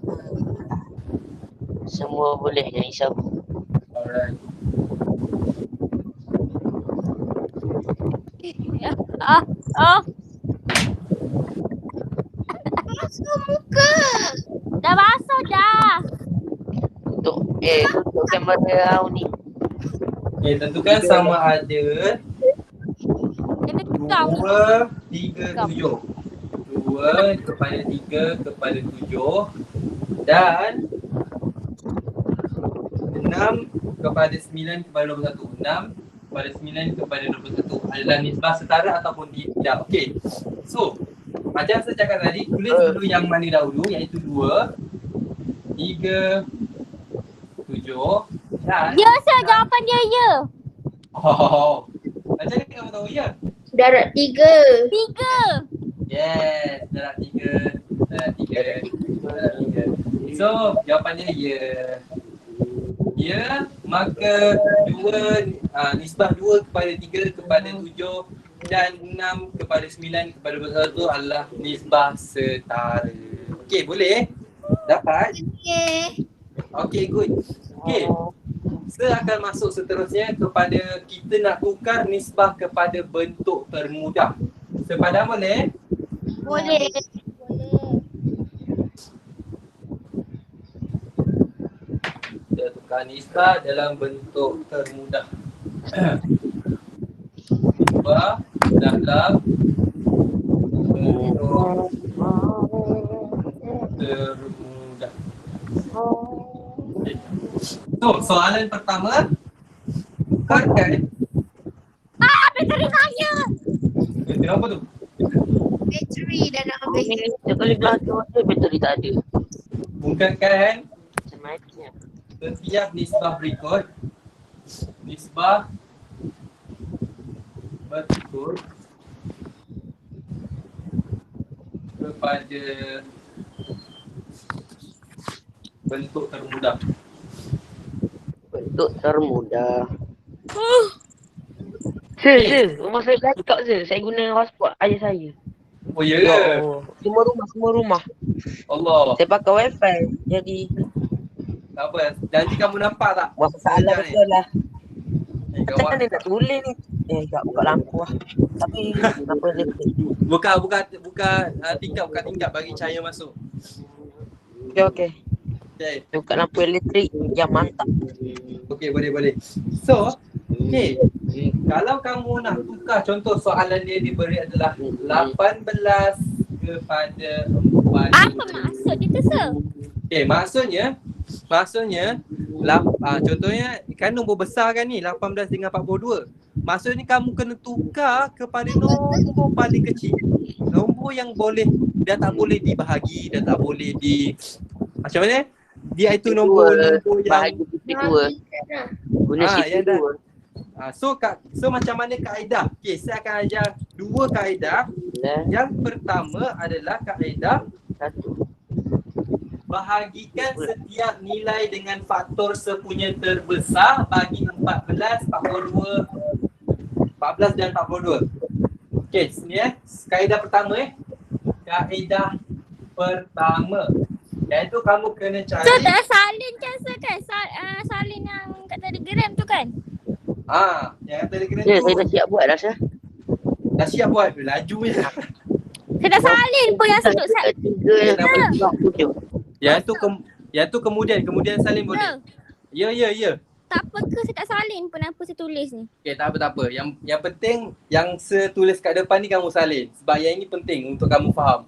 Semua boleh, jangan risau. Alright. Oh, Masuk muka. dah basuh dah. Tutup kamera kau ni. Okey, tentukan sama ada Kena kau. 2, 3, 7. 2 kepada 3 kepada 7 dan 6 kepada 9 kepada 21. 6 kepada 9 kepada 21 adalah nisbah setara ataupun tidak. Okey. So, macam saya cakap tadi, tulis dulu yang mana dahulu, iaitu 2, 3, 7 dan Ya, sir. Jawapan dia ya. Oh. Macam mana kamu tahu ya? Darat 3. 3. Yes, darat 3. Darat 3. So, jawapannya ya. Ya, maka 2 nisbah 2 kepada 3 kepada 7 dan 6 kepada 9 kepada 21 adalah nisbah setara. Okey, boleh? Dapat? Okey. Okey, good. Okey. Saya akan masuk seterusnya kepada kita nak tukar nisbah kepada bentuk termudah. Sepadan boleh? Boleh. Boleh. Kita tukar nisbah dalam bentuk termudah. Nisbah dalam bentuk termudah. Okay. So, soalan pertama. Tukarkan. Bateri saya. Kenapa tu? Bateri dah nak habis. Ini sekali belakang ada bateri tak ada. Bukankan Macam matinya. setiap nisbah berikut. Nisbah berikut kepada bentuk termudah. Bentuk termudah. Sir, rumah saya backup sir. Saya guna hotspot ayah saya. Oh ya ke? Semua rumah. Allah. Saya pakai wifi. Jadi Tak apa. Nanti kamu nampak tak? masalah Sejak ni. betul lah. Kau Macam mana nak tulis ni? Tak buka lampu lah. Tapi apa dia? buka tingkap bagi cahaya masuk. Okey. Okay. Buka lampu elektrik yang mantap. Okey, boleh. So, okey. Kalau kamu nak tukar, contoh soalan dia diberi adalah 18 kepada 4. Apa maksud dia tu, sir? Okey, maksudnya contohnya kan nombor besar kan ni 18 dengan 42. Maksudnya kamu kena tukar kepada nombor paling kecil. Nombor yang boleh dah tak boleh dibahagi, dah tak boleh macam mana? Dia itu nombor yang bahagi titik dua. Guna yang titik dua. So macam mana kaedah? Okey, saya akan ajar dua kaedah Yang pertama adalah kaedah 1. bahagikan setiap nilai dengan faktor sepunya terbesar bagi 14, 42, 14 dan 42. Okey, sini kaedah pertama kaedah pertama iaitu kamu kena So cari tak salin kan sir kan? Salin yang kat Telegram tu kan? yang Telegram Ya, tu saya dah siap buat dah sir. dah siap buat laju je. Saya dah salin pun yang untuk salin. 3 yang 7. Yang tu kemudian salin boleh. Ya. Tak apa ke saya tak salin pun apa saya tulis ni. Okey, tak apa. Yang penting yang saya tulis kat depan ni kamu salin. Sebab yang ini penting untuk kamu faham.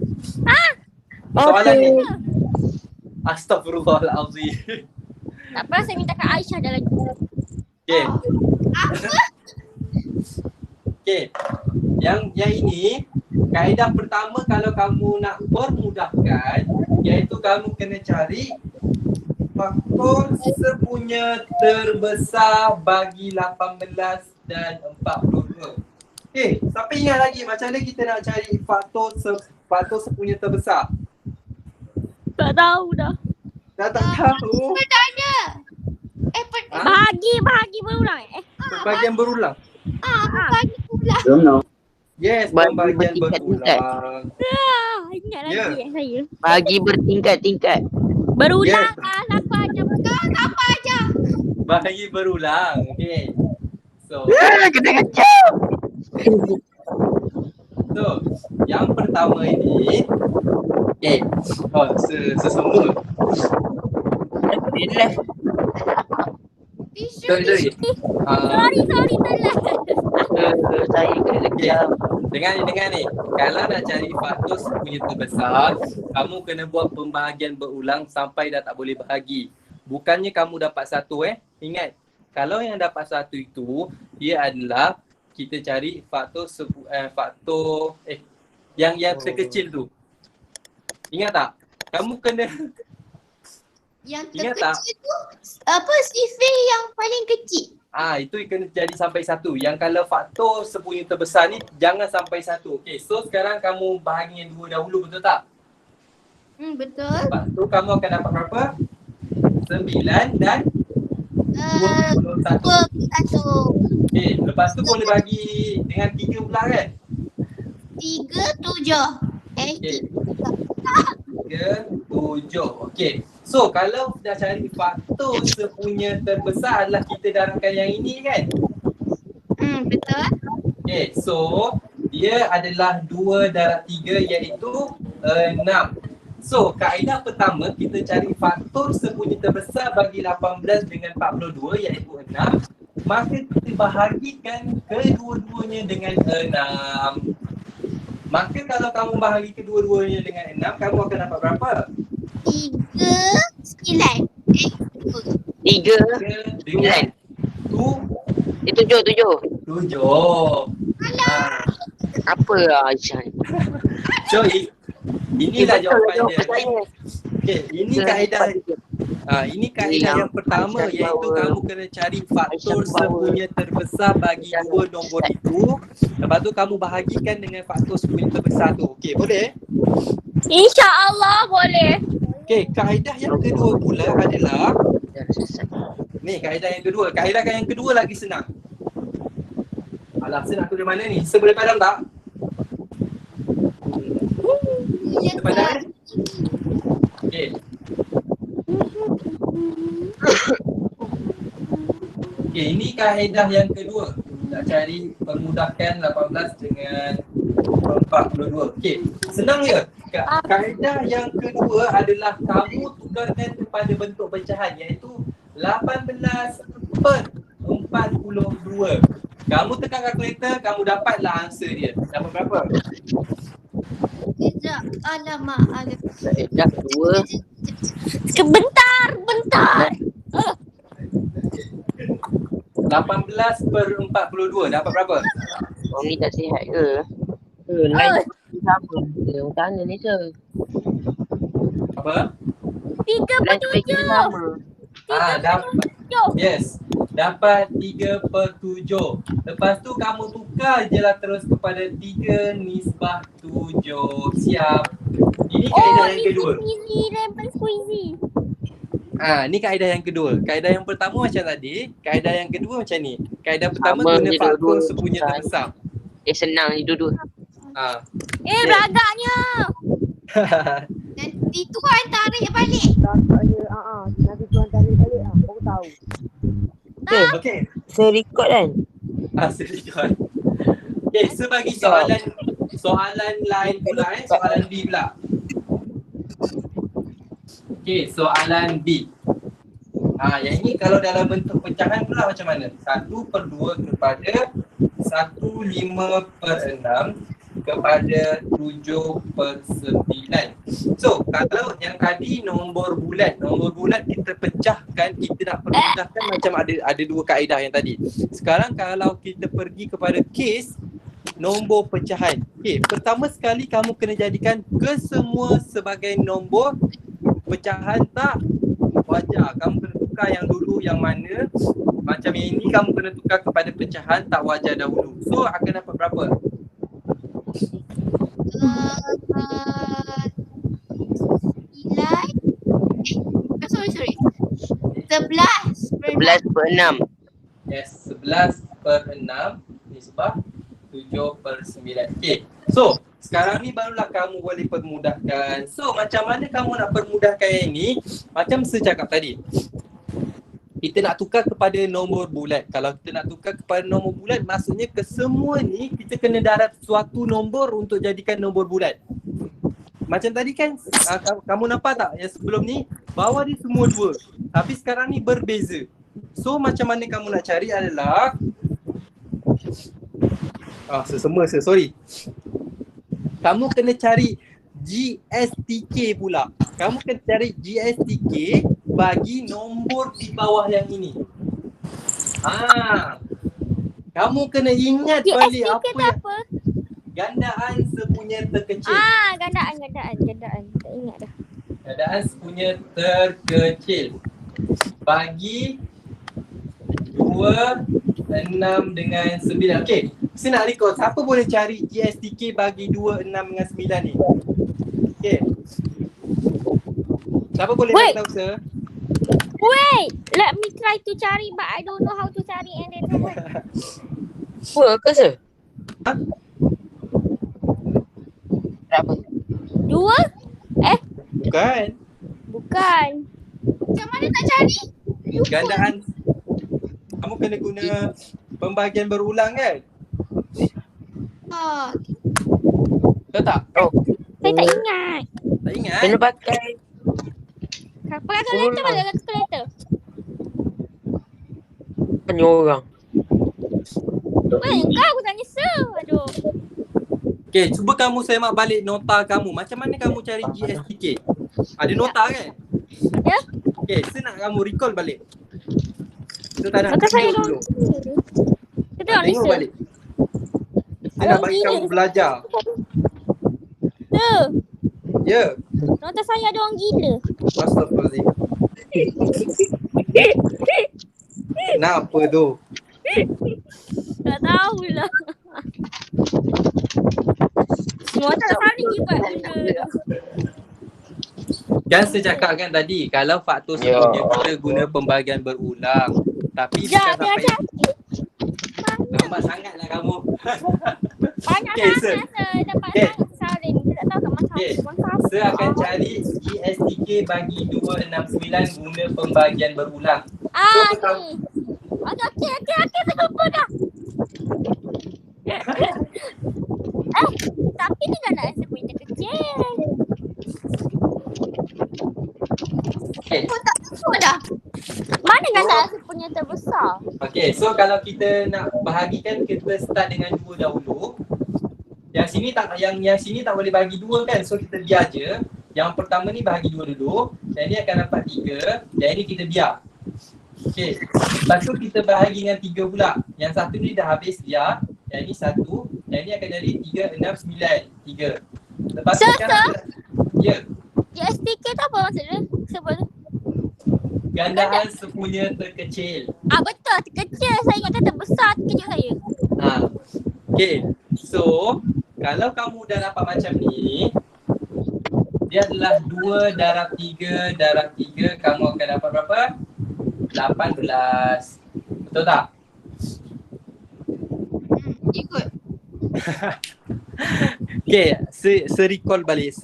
Soalan ni. Astaghfirullahalazim. Tak apa saya minta Kak Aisyah dah lagi. Okey. Okey. Yang ini kaedah pertama kalau kamu nak permudahkan iaitu kamu kena cari faktor sepunya terbesar bagi 18 dan 42. Siapa ingat lagi macam mana kita nak cari faktor sepunya terbesar? Tak tahu dah. Tak tahu. Bahagi berulang Bahagian berulang. Bagi pula. Yes, Bagi pembahagian bertingkat-tingkat. berulang. Ingat Ya. lagi saya. Bagi bertingkat-tingkat. Berulang Yes. Apa aja. Bahagi berulang. Okey. So, Kena kacau. yang pertama ini sesungguh. Tisu. Sorry. Sorry telah. Saya kena kacau. Dengar ni. Kalau nak cari faktor sepunya terbesar, kamu kena buat pembahagian berulang sampai dah tak boleh bahagi. Bukannya kamu dapat satu Ingat, kalau yang dapat satu itu, dia adalah kita cari faktor yang terkecil tu. Ingat tak? Kamu kena Yang Ingat tak? terkecil tu apa sifir yang paling kecil? itu kena jadi sampai satu. Yang kalau faktor sepunya terbesar ni jangan sampai satu. Okey, so sekarang kamu bahagi yang dua dahulu, betul tak? Betul. Lepas tu kamu akan dapat berapa? 9 dan 21. 21. Okey, lepas tu boleh bagi dengan 3 pula kan? 3, 7. Okey. 3, 7. Okey. So kalau dah cari faktor sepunya terbesar adalah kita darabkan yang ini kan? Betul. Okay, so dia adalah 2 darab 3 iaitu 6. So kaedah pertama kita cari faktor sepunya terbesar bagi 18 dengan 42 iaitu 6. Maka kita bahagikan kedua-duanya dengan 6. Maka kalau kamu bahagi kedua-duanya dengan 6, kamu akan dapat berapa? 3, 9. 3. 3 dengan 7. 7. Apa Aisyah ni? So inilah jawapan dia. Saya. Okay, ini kaedah ini kaedah yang pertama iaitu kamu kena cari faktor sepunya terbesar bagi dua nombor itu. Lepas tu kamu bahagikan dengan faktor sepunya terbesar tu. Okey, boleh? InsyaAllah boleh. Okey, kaedah yang kedua pula adalah Dah selesai. ni kaedah yang kedua. Kaedah yang kedua lagi senang. Alah, saya nak tulis mana ni? Saya boleh padam tak? Padam? Okey. Okey, ini kaedah yang kedua. Nak cari permudahkan 18 dengan 42. Okey, senang je. Kaedah yang kedua adalah kamu tukarkan kepada bentuk pecahan iaitu 18/42. Kamu tekan kalkulator, kamu dapatlah answer dia. Dapat berapa? Sekejap. Alamak. Dah 2. Bentar. 18/42. Dapat berapa? Orang ni tak sihat ke? Lain sama ke? Macam mana ni sir? Apa? 3 per Lain 7. sama. Dapat. Yes. dapat 3/7. Lepas tu kamu tukar je lah terus kepada 3 nisbah 7. Siap. Ini kaedah yang kedua. Squeezy, lemon squeezy. Ni kaedah yang kedua. Kaedah yang pertama macam tadi, kaedah yang kedua macam ni. Kaedah pertama Sama guna je faktor dua-dua. sepunya terbesar. Senang ni dua-dua. Beragaknya. Nanti tuan tarik balik. Tak je. Nanti tuan tarik balik baru tahu. Okey. Saya record kan? Sedikit. Okey, sebagi soalan lain pula soalan B pula. Okey, soalan B. Yang ini kalau dalam bentuk pecahan pula macam mana? 1/2 kepada 1/5/6 kepada 7/9. So, kalau yang tadi nombor bulat kita pecahkan, kita nak permudahkan macam ada dua kaedah yang tadi. Sekarang kalau kita pergi kepada kes nombor pecahan. Okey, pertama sekali kamu kena jadikan kesemua sebagai nombor pecahan tak wajar. Kamu kena tukar yang dulu yang mana. Macam yang ini kamu kena tukar kepada pecahan tak wajar dahulu. So akan dapat berapa? Sorry. 11/6. Yes, 11/6 nisbah 7/9. Okey. So, sekarang ni barulah kamu boleh permudahkan. So, macam mana kamu nak permudahkan yang ni? Macam saya cakap tadi. Kita nak tukar kepada nombor bulat. Kalau kita nak tukar kepada nombor bulat, maksudnya kesemua ni kita kena darat suatu nombor untuk jadikan nombor bulat. Macam tadi kan, kamu nampak tak yang sebelum ni bawah dia semua 2. Tapi sekarang ni berbeza. So macam mana kamu nak cari adalah sorry. Kamu kena cari GSTK pula. Kamu kena cari GSTK bagi nombor di bawah yang ini. Kamu kena ingat balik apa GSTK tu yang apa? gandaan sepunya terkecil. Gandaan. Tak ingat dah. Gandaan sepunya terkecil. Bagi 2, 6 dengan 9. Okey, saya nak record. Siapa boleh cari GSTK bagi 2, 6 dengan 9 ni? Okey. Siapa boleh Wait. tahu sir? Wait, let me try to cari but I don't know how to cari and then Apa ke sir? Berapa? 2? Bukan. Macam mana nak cari? Gandaan. Kamu kena guna pembahagian berulang kan? Tahu tak? saya tak ingat. Tak ingat? Kena pakai Pakai kalkulator, pakai kalkulator. tanya orang. Kau aku tanya sir. Aduh. Okay, cuba kamu semak balik nota kamu. Macam mana kamu cari GSTK? Ada nota kan? Ada. Okay, saya nak kamu recall balik. Kita tak nak Maka saya tunjuk dulu. Kita tengok ni Tengok sir. balik. Saya nak bagi kamu belajar. Sir, Ya. nota saya ada orang gila. Astagfirullahaladzim. Kenapa tu? Tak tahulah. Semua tak saling kibat benda. Kan saya cakap kan tadi, kalau faktor sepunya kita guna pembahagian berulang. Tapi bukan sampai lambat sangatlah kamu. Banyak Okay, sir. sangat sir. Dapat Okay. sangat saling. Kita tak tahu kat mana Okay. satu. Saya akan cari GSTK bagi 269 guna pembahagian berulang. So, Ni. Okey. Saya lupa dah. Tapi ni gandaan sepunya kecil. Okay. Aku tak tahu dah. Mana gandaan sepunya terbesar? Okay, so kalau kita nak bahagikan, kita start dengan 2 dahulu. Yang sini tak boleh bagi 2 kan? So kita biar je. Yang pertama ni bahagi 2 dulu. Yang ni akan dapat 3. Yang ni kita biar. Okay. Lepas tu kita bahagi dengan 3 pula. Yang satu ni dah habis biar. Yang ni 1. Yang ni akan jadi 3, 6, 9. 3. Lepas tu Sir, sekarang ya. GSTK tu apa maksud dia? Sebab tu. gandaan sepunya terkecil. Betul, terkecil. Saya ingat kata besar terkejut saya. Okay. So, kalau kamu dah dapat macam ni, dia adalah 2 darab 3 darab 3, kamu akan dapat berapa? 18. Betul tak? Ikut. Okay, recall balik.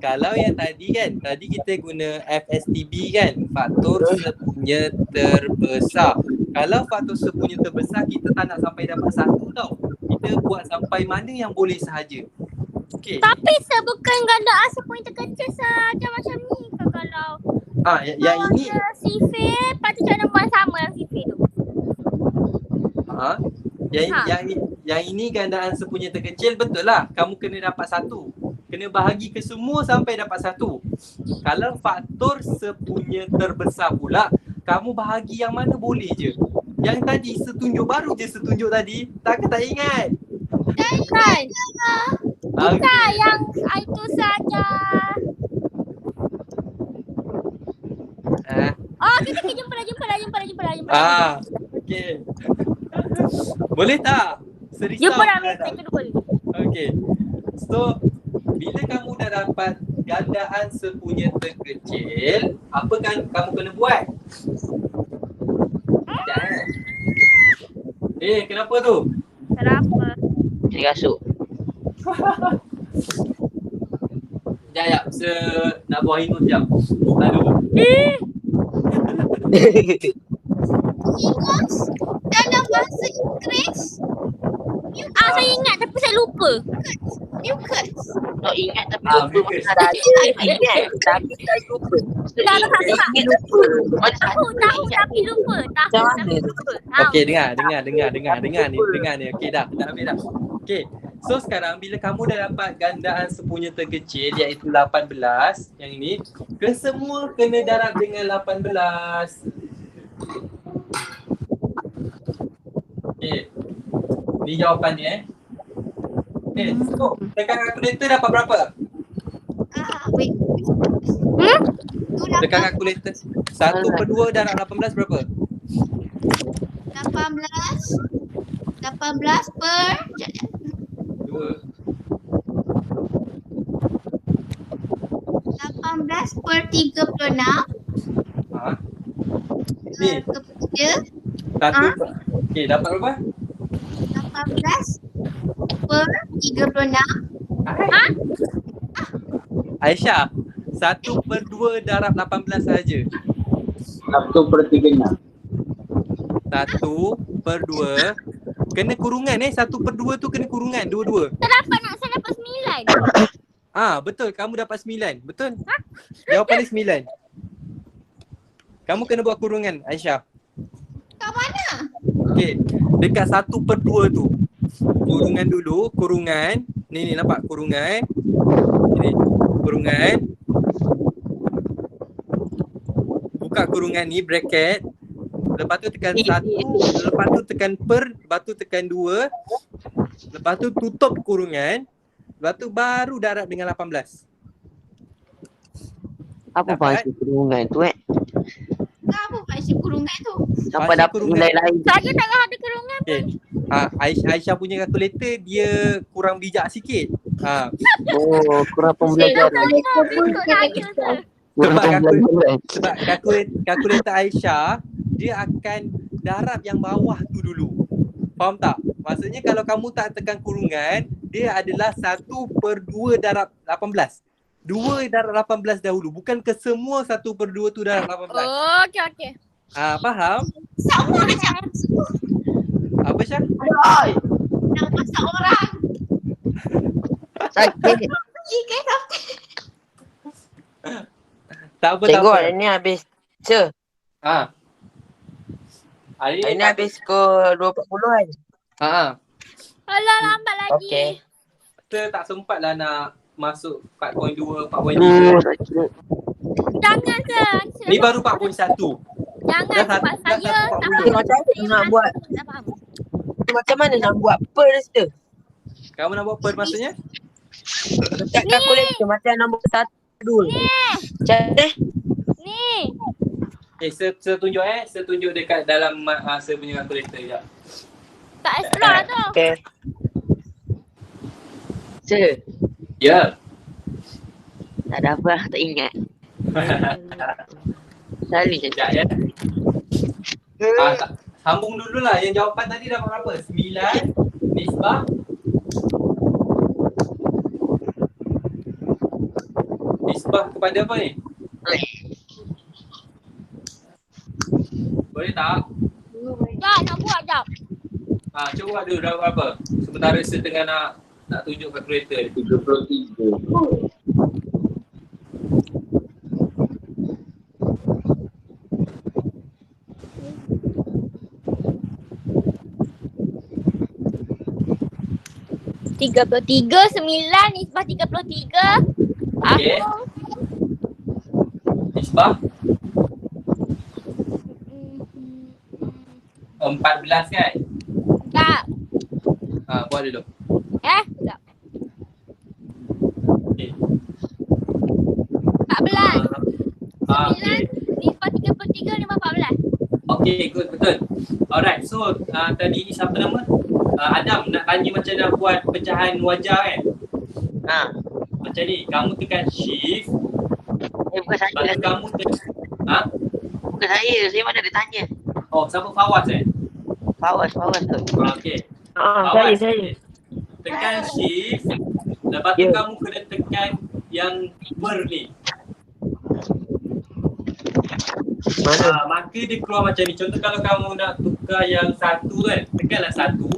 Kalau yang tadi kan, tadi kita guna FSTB kan, faktor sepunya terbesar. Kalau faktor sepunya terbesar, kita tak nak sampai dapat 1 tau. Kita buat sampai mana yang boleh sahaja. Okay. Tapi bukan gandaan sepunya terkecil saja macam ni ke kalau Yang ini sifir, lepas tu cara buat sama yang sifir tu. Yang ini gandaan sepunya terkecil, betul lah. Kamu kena dapat 1. Kena bahagi ke semua sampai dapat 1. Kalau faktor sepunya terbesar pula, kamu bahagi yang mana boleh je. Yang tadi setunjuk baru je setunjuk tadi. Tak ingat? Bukan. Bukan yang itu saja. Kita jumpa dah. Okey. Boleh tak? Serisau. Jumpa dah mistake kedua ni. Okey. So, bila kamu dah dapat gandaan sepunya terkecil, apa kan kamu kena buat? Kenapa tu? Kenapa? Cari kasut. Sekejap, nak buah hinus sekejap. Lalu. Ingat dalam bahasa Inggeris. Saya ingat tapi saya lupa. Mucus. Tak ingat tapi lupa. Mucus. Saya ingat tapi saya lupa. Tak. Ingat lupa. Tahu tapi lupa. Tahu tapi lupa. Okey, dengar ni. Okey dah habis dah. Okey. So sekarang bila kamu dah dapat gandaan sepunya terkecil iaitu 18, yang ini, kesemua kena darab dengan 18. Okey. Ni jawapannya Okey, so tekan kalkulator dapat berapa? Wait. Tekan kalkulator. 1/2 darab 18 berapa? 18 per 2. 18 per 36 Ni. kepada Okey, dapat berapa? 18 per 36. Aisyah, 1/2 darab 18 sahaja. 1/36. 1/2 kena kurungan 1/2 tu kena kurungan dua-dua. Saya dapat 9. Betul, kamu dapat 9. Betul? Jawapan dia 9. Kamu kena buat kurungan, Aisyah. Kat mana? Okey, dekat 1/2 tu. Kurungan dulu, kurungan. Ni nampak kurungan. Ni, kurungan. Buka kurungan ni, bracket. Lepas tu tekan 1, lepas tu tekan per, lepas tu tekan 2. Lepas tu tutup kurungan. Lepas tu baru darab dengan 18. Apa bahasa kurungan tu Apa bahasa kurungan tu? Sampai Bahasa dapat kurungan. nilai lain. Saya tak ada kerungan. Okay. Aisyah punya kalkulator dia kurang bijak sikit. Oh, kurang pembelajaran. Besok dah ada tu. Kurang pembelajaran. Sebab kalkulator Aisyah dia akan darab yang bawah tu dulu. Faham tak? Maksudnya kalau kamu tak tekan kurungan, dia adalah 1/2 darab 18. 2 darab 18 dahulu. Bukan ke semua 1/2 tu darab 18. Oh, okey. Faham? Sama macam Apa Syah? nak masak orang. Sakit. Ikan Tak apa, tak Cikgu, apa. hari ni habis. Sir, Hari hari ni habis pukul 2.40 kan? Alah, lambat lagi. Okey. Kita tak sempat lah nak masuk 4.2, 4.3. Sakit. Jangan Sir. Ni baru 4.1. Jangan Dah sebab dah saya 1.40. Macam mana nak buat? tak faham. Macam mana nak buat per tu? Kamu nak buat per maksudnya? Dekat kalkulator macam nombor 1 dulu. Macam mana? Ni. Saya tunjuk saya tunjuk dekat dalam saya punya kalkulator sekejap. Tak extra tu. Okay. Sir, Ya. tak ada apa, tak ingat. Selalu je. Sekejap ya. Sambung dululah yang jawapan tadi dapat berapa? 9 nisbah kepada apa ni? Boleh tak? Jap, nak buat jap. Cuba buat dulu dapat berapa? Sementara saya tengah nak tunjuk kalkulator ni. 33. Tiga puluh tiga, 9 nisbah 33. Okey. Nisbah 14 kan? Tak. Buat dulu. Sekejap. Okey. 14. Okey. 9 nisbah 33 nisbah 14. Okey, good, betul. Alright, so tadi ni siapa nama? Adam nak tanya macam nak buat pecahan wajah kan? Macam ni, kamu tekan shift. Bukan saya Lepas lah. tu kamu Bukan saya mana dia tanya. Oh, siapa Fawaz Fawaz tu. Okey. Saya. Tekan shift. Lepas tu Ya. kamu kena tekan yang ber ni. Maka dia keluar macam ni. Contoh kalau kamu nak tukar yang satu kan, tekanlah satu.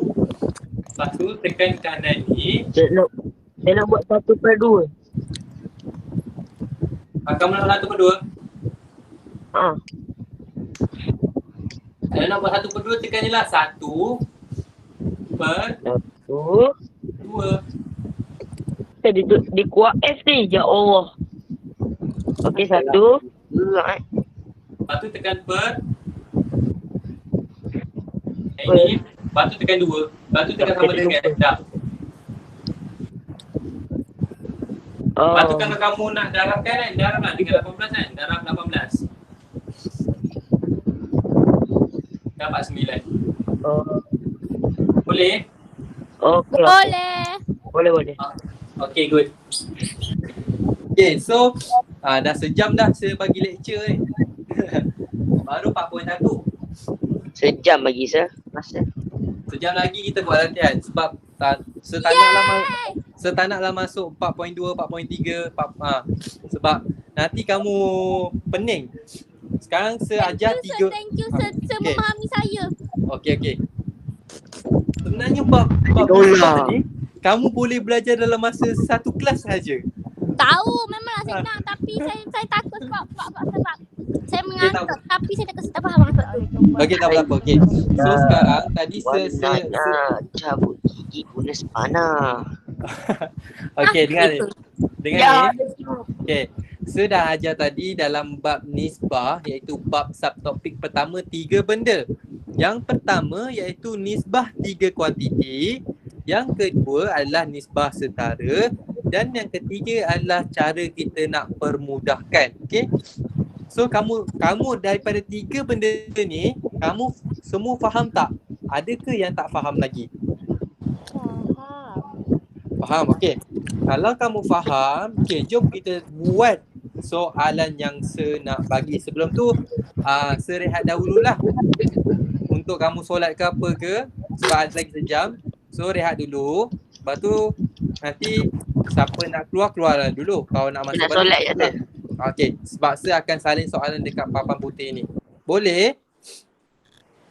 Lepas tu tekan kanan ni. Saya nak buat 1/2. Kamu nak 1/2. Kalau nak buat 1/2 tekan je lah 1/2. Di kuat F ni, ya Allah. Okey, 1. Lepas tu tekan per. Ini. Lepas tu tekan 2. Lepas tu tekan sama dengan. Dah. Lepas tu kalau kamu nak darabkan kan, darablah dengan 18 kan. Darab 18. Dapat 9. Boleh? Boleh. Okay, good. Okay, so dah sejam dah saya bagi lecture ni. Baru 4.1. Sejam bagi saya. Masa. Sejam lagi kita buat latihan sebab saya tak naklah masuk 4.2, 4.3, sebab nanti kamu pening. Sekarang saya ajar 3. Thank you sir. Sir memahami saya. Okey. Sebenarnya bab ni kamu boleh belajar dalam masa satu kelas saja. Tahu memanglah saya nak, tapi saya takut sebab saya mengantuk, tapi saya tak faham maksud tu. Okey, tak apa-apa. Okey. So sekarang tadi saya cabut gigi guna spana. okey, dengar ni. Ya. Okey. Saya dah ajar tadi dalam bab nisbah, iaitu bab subtopik pertama 3 benda. Yang pertama iaitu nisbah 3 kuantiti, yang kedua adalah nisbah setara, dan yang ketiga adalah cara kita nak permudahkan. Okey. So kamu daripada 3 benda ni, kamu semua faham tak? Adakah yang tak faham lagi? Faham, okey. Kalau kamu faham, okey, jom kita buat soalan yang saya nak bagi. Sebelum tu, saya rehat dahululah. Untuk kamu solat ke apa ke, sebab ada lagi sejam. So rehat dulu. Lepas tu nanti siapa nak keluarlah dulu. Kalau nak masuk Nak solat je tu. Okey, sebab saya akan salin soalan dekat papan putih ni. Boleh?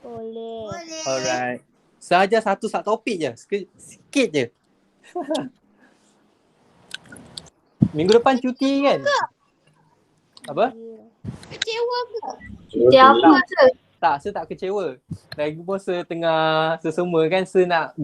Boleh. Alright. Saja satu topik je. Sikit je. Minggu depan cuti kan? Apa? Kecewa ke? Dia apa tu? Tak, saya tak kecewa. Lagi pun saya tengah sesemua kan, saya nak